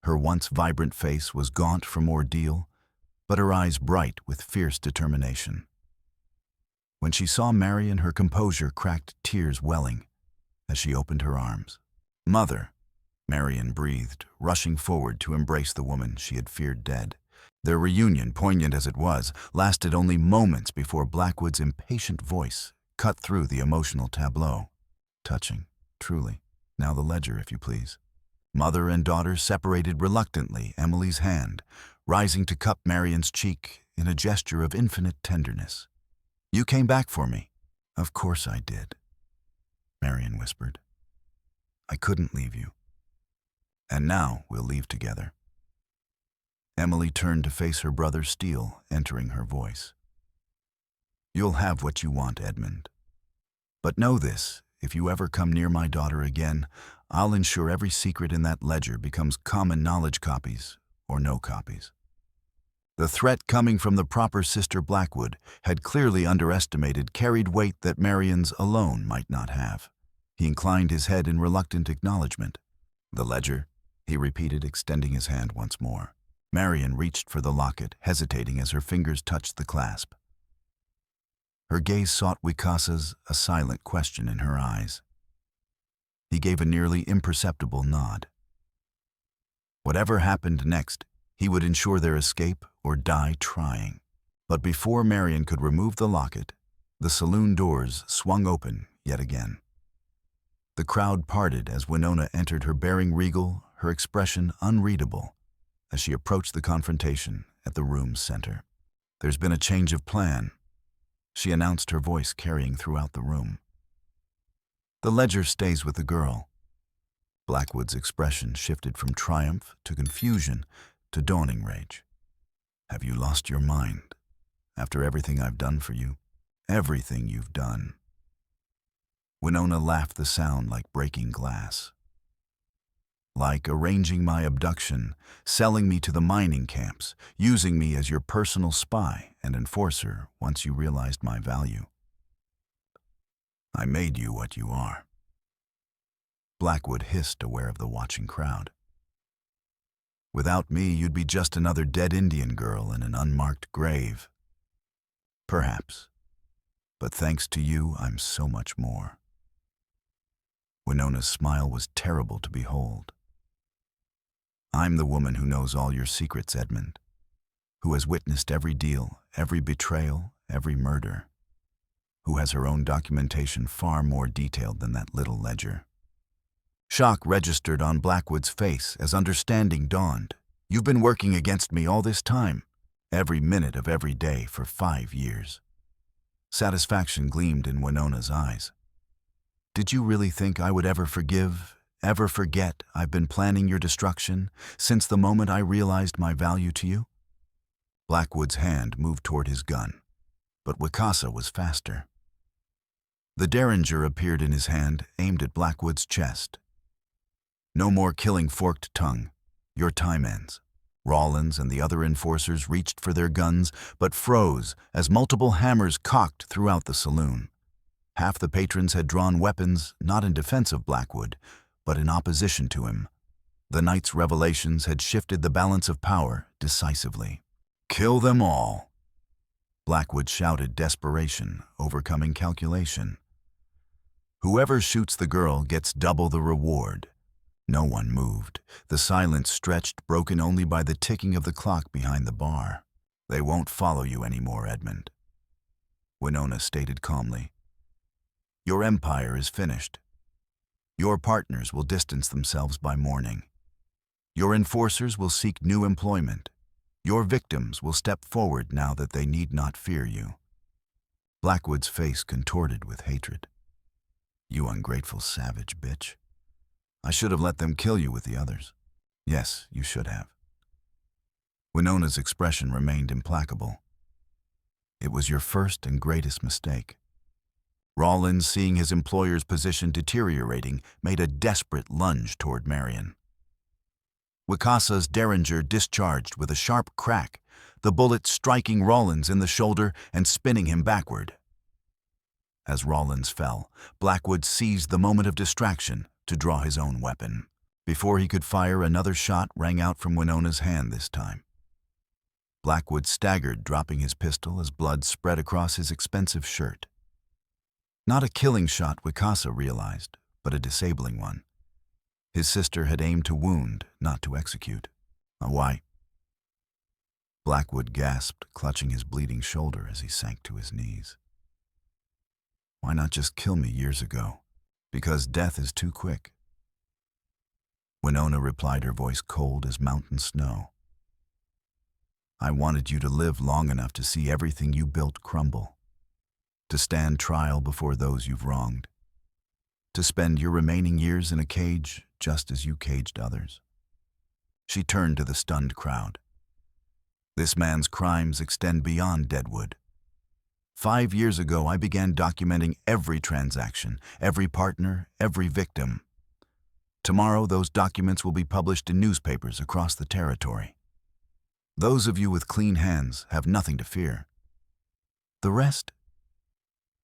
Her once vibrant face was gaunt from ordeal, but her eyes bright with fierce determination. When she saw Marian, her composure cracked, tears welling as she opened her arms. "Mother," Marian breathed, rushing forward to embrace the woman she had feared dead. Their reunion, poignant as it was, lasted only moments before Blackwood's impatient voice cut through the emotional tableau. "Touching, truly. Now the ledger, if you please." Mother and daughter separated reluctantly, Emily's hand rising to cup Marian's cheek in a gesture of infinite tenderness. "You came back for me." "Of course I did," Marian whispered. "I couldn't leave you. And now we'll leave together." Emily turned to face her brother, steel entering her voice. "You'll have what you want, Edmund. But know this, if you ever come near my daughter again, I'll ensure every secret in that ledger becomes common knowledge, copies or no copies." The threat coming from the proper Sister Blackwood had clearly underestimated carried weight that Marian's alone might not have. He inclined his head in reluctant acknowledgement. "The ledger," he repeated, extending his hand once more. Marian reached for the locket, hesitating as her fingers touched the clasp. Her gaze sought Wicasa's, a silent question in her eyes. He gave a nearly imperceptible nod. Whatever happened next, he would ensure their escape or die trying. But before Marian could remove the locket, the saloon doors swung open yet again. The crowd parted as Winona entered, her bearing regal, her expression unreadable, as she approached the confrontation at the room's center. "There's been a change of plan," she announced, her voice carrying throughout the room. "The ledger stays with the girl." Blackwood's expression shifted from triumph to confusion to dawning rage. "Have you lost your mind? After everything I've done for you? Everything you've done." Winona laughed, the sound like breaking glass. "Like arranging my abduction, selling me to the mining camps, using me as your personal spy and enforcer once you realized my value. I made you what you are." Blackwood hissed, aware of the watching crowd. "Without me, you'd be just another dead Indian girl in an unmarked grave." "Perhaps. But thanks to you, I'm so much more." Winona's smile was terrible to behold. "I'm the woman who knows all your secrets, Edmund, who has witnessed every deal, every betrayal, every murder, who has her own documentation far more detailed than that little ledger." Shock registered on Blackwood's face as understanding dawned. "You've been working against me all this time, every minute of every day for 5 years. Satisfaction gleamed in Winona's eyes. "Did you really think I would ever forgive, ever forget I've been planning your destruction since the moment I realized my value to you?" Blackwood's hand moved toward his gun, but Wicasa was faster. The derringer appeared in his hand, aimed at Blackwood's chest. "No more killing forked tongue. Your time ends." Rawlins and the other enforcers reached for their guns, but froze as multiple hammers cocked throughout the saloon. Half the patrons had drawn weapons, not in defense of Blackwood, but in opposition to him. The night's revelations had shifted the balance of power decisively. "Kill them all," Blackwood shouted, desperation overcoming calculation. "Whoever shoots the girl gets double the reward." No one moved. The silence stretched, broken only by the ticking of the clock behind the bar. "They won't follow you anymore, Edmund," Winona stated calmly. "Your empire is finished. Your partners will distance themselves by morning. Your enforcers will seek new employment. Your victims will step forward now that they need not fear you." Blackwood's face contorted with hatred. "You ungrateful savage bitch. I should have let them kill you with the others." "Yes, you should have." Winona's expression remained implacable. "It was your first and greatest mistake." Rawlins, seeing his employer's position deteriorating, made a desperate lunge toward Marian. Wicasa's derringer discharged with a sharp crack, the bullet striking Rawlins in the shoulder and spinning him backward. As Rawlins fell, Blackwood seized the moment of distraction to draw his own weapon. Before he could fire, another shot rang out from Winona's hand this time. Blackwood staggered, dropping his pistol as blood spread across his expensive shirt. Not a killing shot, Wicasa realized, but a disabling one. His sister had aimed to wound, not to execute. Why? Blackwood gasped, clutching his bleeding shoulder as he sank to his knees. Why not just kill me years ago? Because death is too quick. Winona replied, her voice cold as mountain snow. I wanted you to live long enough to see everything you built crumble, to stand trial before those you've wronged, to spend your remaining years in a cage just as you caged others. She turned to the stunned crowd. This man's crimes extend beyond Deadwood. 5 years ago, I began documenting every transaction, every partner, every victim. Tomorrow, those documents will be published in newspapers across the territory. Those of you with clean hands have nothing to fear. The rest?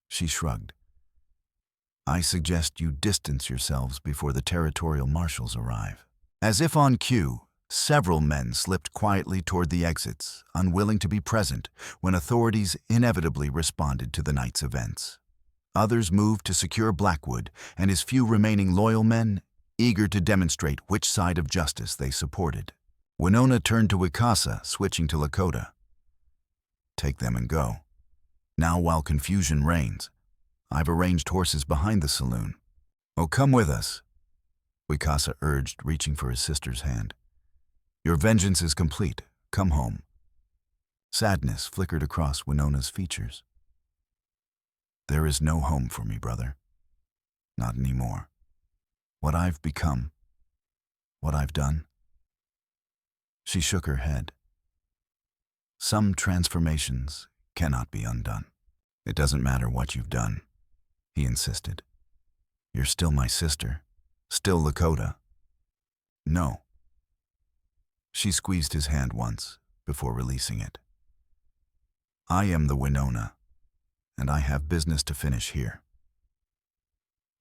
She shrugged. I suggest you distance yourselves before the territorial marshals arrive. As if on cue, several men slipped quietly toward the exits, unwilling to be present when authorities inevitably responded to the night's events. Others moved to secure Blackwood and his few remaining loyal men, eager to demonstrate which side of justice they supported. Winona turned to Wicasa, switching to Lakota. Take them and go. Now, while confusion reigns, I've arranged horses behind the saloon. Oh, come with us, Wicasa urged, reaching for his sister's hand. Your vengeance is complete. Come home. Sadness flickered across Winona's features. There is no home for me, brother. Not anymore. What I've become, what I've done. She shook her head. Some transformations cannot be undone. It doesn't matter what you've done, he insisted. You're still my sister, still Lakota. No. She squeezed his hand once before releasing it. I am the Winona, and I have business to finish here.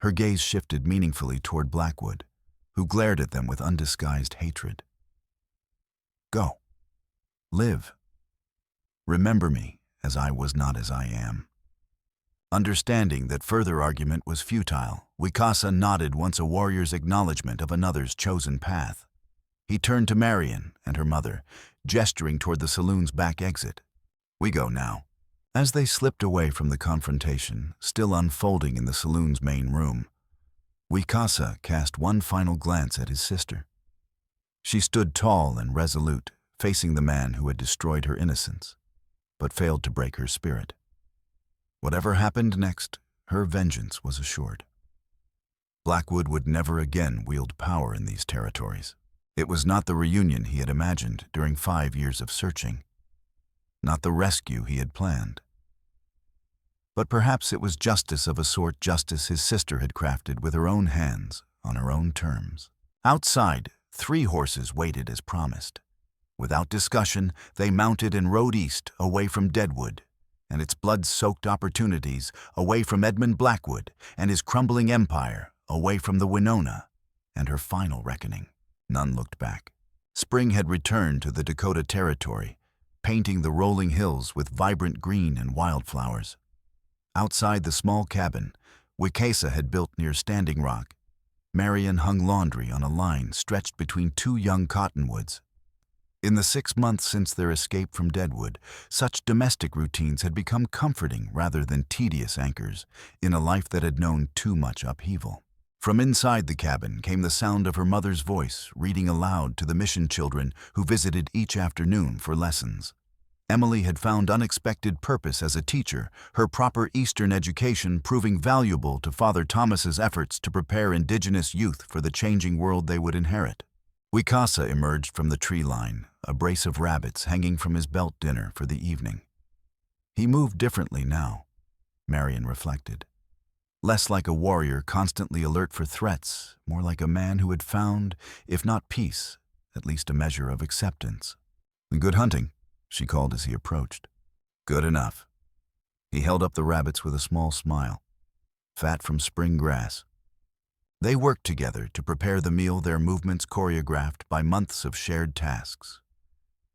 Her gaze shifted meaningfully toward Blackwood, who glared at them with undisguised hatred. Go. Live. Remember me as I was not as I am. Understanding that further argument was futile, Wicasa nodded once a warrior's acknowledgement of another's chosen path. He turned to Marian and her mother, gesturing toward the saloon's back exit. We go now. As they slipped away from the confrontation, still unfolding in the saloon's main room, Wicasa cast one final glance at his sister. She stood tall and resolute, facing the man who had destroyed her innocence, but failed to break her spirit. Whatever happened next, her vengeance was assured. Blackwood would never again wield power in these territories. It was not the reunion he had imagined during 5 years of searching, not the rescue he had planned. But perhaps it was justice of a sort, justice his sister had crafted with her own hands, on her own terms. Outside, 3 horses waited as promised. Without discussion, they mounted and rode east, away from Deadwood, and its blood-soaked opportunities, away from Edmund Blackwood and his crumbling empire, away from the Winona and her final reckoning. None looked back. Spring had returned to the Dakota territory, painting the rolling hills with vibrant green and wildflowers. Outside the small cabin Wicasa had built near Standing Rock, Marian hung laundry on a line stretched between 2 young cottonwoods. In the 6 months since their escape from Deadwood, such domestic routines had become comforting rather than tedious anchors in a life that had known too much upheaval. From inside the cabin came the sound of her mother's voice reading aloud to the mission children who visited each afternoon for lessons. Emily had found unexpected purpose as a teacher, her proper Eastern education proving valuable to Father Thomas's efforts to prepare indigenous youth for the changing world they would inherit. Wicasa emerged from the tree line, a brace of rabbits hanging from his belt dinner for the evening. He moved differently now, Marian reflected. Less like a warrior constantly alert for threats, more like a man who had found, if not peace, at least a measure of acceptance. Good hunting, she called as he approached. Good enough. He held up the rabbits with a small smile. Fat from spring grass. They worked together to prepare the meal, their movements choreographed by months of shared tasks.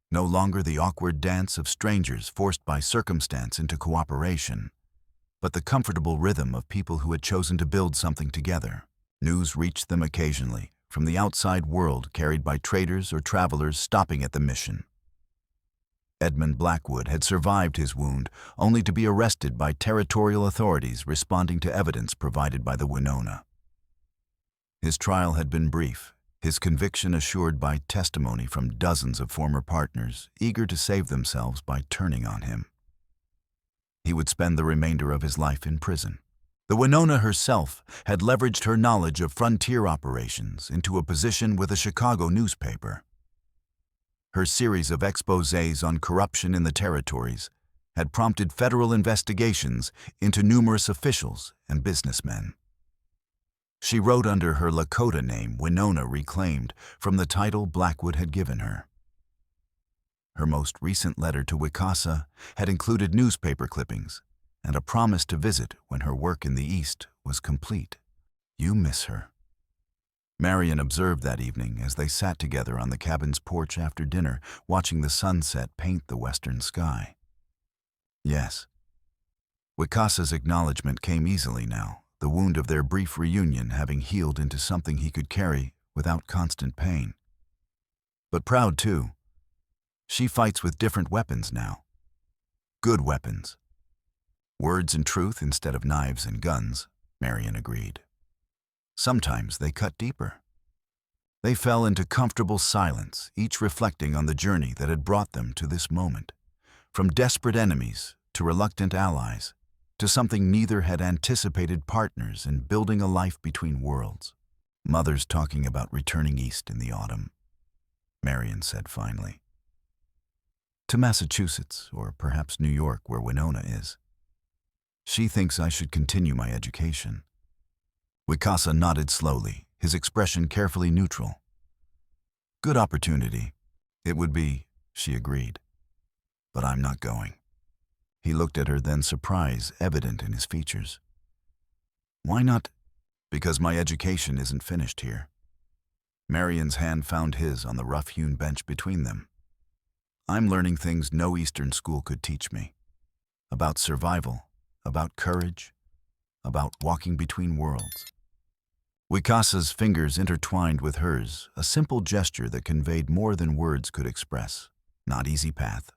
No longer the awkward dance of strangers forced by circumstance into cooperation, but the comfortable rhythm of people who had chosen to build something together. News reached them occasionally from the outside world, carried by traders or travelers stopping at the mission. Edmund Blackwood had survived his wound, only to be arrested by territorial authorities responding to evidence provided by the Winona. His trial had been brief, his conviction assured by testimony from dozens of former partners eager to save themselves by turning on him. He would spend the remainder of his life in prison. The Winona herself had leveraged her knowledge of frontier operations into a position with a Chicago newspaper. Her series of exposés on corruption in the territories had prompted federal investigations into numerous officials and businessmen. She wrote under her Lakota name, Winona reclaimed from the title Blackwood had given her. Her most recent letter to Wicasa had included newspaper clippings and a promise to visit when her work in the East was complete. "You miss her," Marian observed that evening as they sat together on the cabin's porch after dinner, watching the sunset paint the western sky. Yes. Wicasa's acknowledgement came easily now, the wound of their brief reunion having healed into something he could carry without constant pain. But proud, too. She fights with different weapons now. Good weapons. Words and truth instead of knives and guns, Marian agreed. Sometimes they cut deeper. They fell into comfortable silence, each reflecting on the journey that had brought them to this moment. From desperate enemies to reluctant allies, to something neither had anticipated, partners in building a life between worlds. "Mother's talking about returning east in the autumn," Marian said finally. "To Massachusetts, or perhaps New York, where Winona is. She thinks I should continue my education." Wicasa nodded slowly, his expression carefully neutral. "Good opportunity. It would be," she agreed. "But I'm not going." He looked at her, then surprise evident in his features. "Why not?" "Because my education isn't finished here." Marian's hand found his on the rough-hewn bench between them. "I'm learning things no Eastern school could teach me. About survival, about courage, about walking between worlds." Wicasa's fingers intertwined with hers, a simple gesture that conveyed more than words could express. "Not easy path,"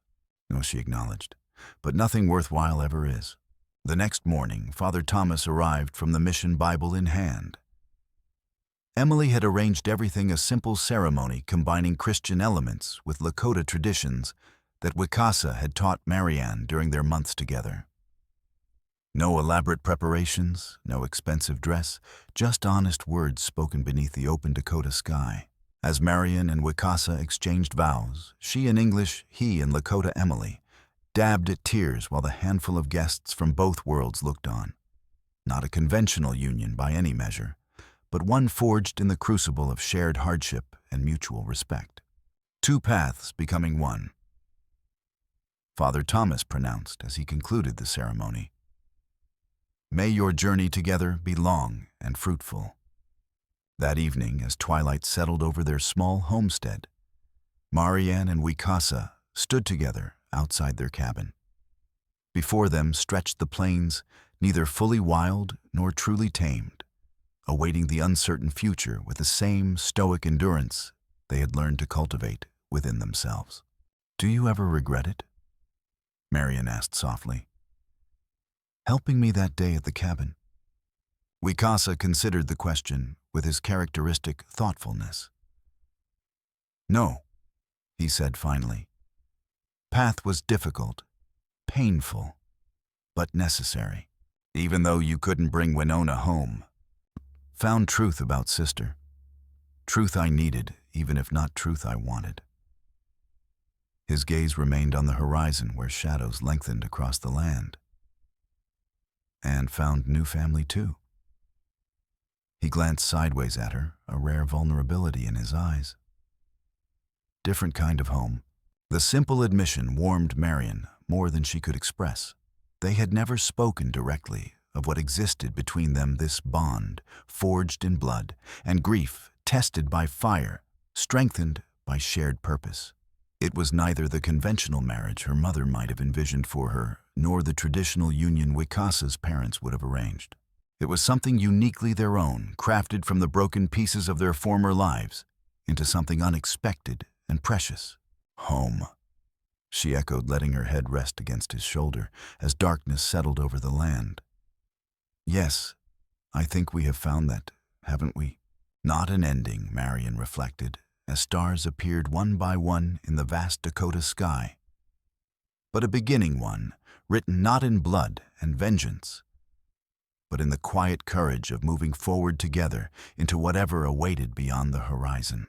no, she acknowledged, "but nothing worthwhile ever is." The next morning, Father Thomas arrived from the mission Bible in hand. Emily had arranged everything, a simple ceremony combining Christian elements with Lakota traditions that Wicasa had taught Marian during their months together. No elaborate preparations, no expensive dress, just honest words spoken beneath the open Dakota sky. As Marian and Wicasa exchanged vows, she in English, he in Lakota Emily, dabbed at tears while the handful of guests from both worlds looked on. Not a conventional union by any measure, but one forged in the crucible of shared hardship and mutual respect. Two paths becoming one. Father Thomas pronounced as he concluded the ceremony, "May your journey together be long and fruitful." That evening, as twilight settled over their small homestead, Marian and Wicasa stood together outside their cabin. Before them stretched the plains, neither fully wild nor truly tamed, awaiting the uncertain future with the same stoic endurance they had learned to cultivate within themselves. "Do you ever regret it?" Marian asked softly. "Helping me that day at the cabin?" Wicasa considered the question with his characteristic thoughtfulness. "No," he said finally. "Path was difficult, painful, but necessary. Even though you couldn't bring Winona home. Found truth about sister. Truth I needed, even if not truth I wanted." His gaze remained on the horizon where shadows lengthened across the land. "And found new family too." He glanced sideways at her, a rare vulnerability in his eyes. "Different kind of home." The simple admission warmed Marian more than she could express. They had never spoken directly of what existed between them, this bond, forged in blood, and grief tested by fire, strengthened by shared purpose. It was neither the conventional marriage her mother might have envisioned for her, nor the traditional union Wicasa's parents would have arranged. It was something uniquely their own, crafted from the broken pieces of their former lives into something unexpected and precious. Home, she echoed, letting her head rest against his shoulder as darkness settled over the land. Yes, I think we have found that, haven't we? Not an ending, Marian reflected, as stars appeared one by one in the vast Dakota sky, but a beginning one, written not in blood and vengeance, but in the quiet courage of moving forward together into whatever awaited beyond the horizon.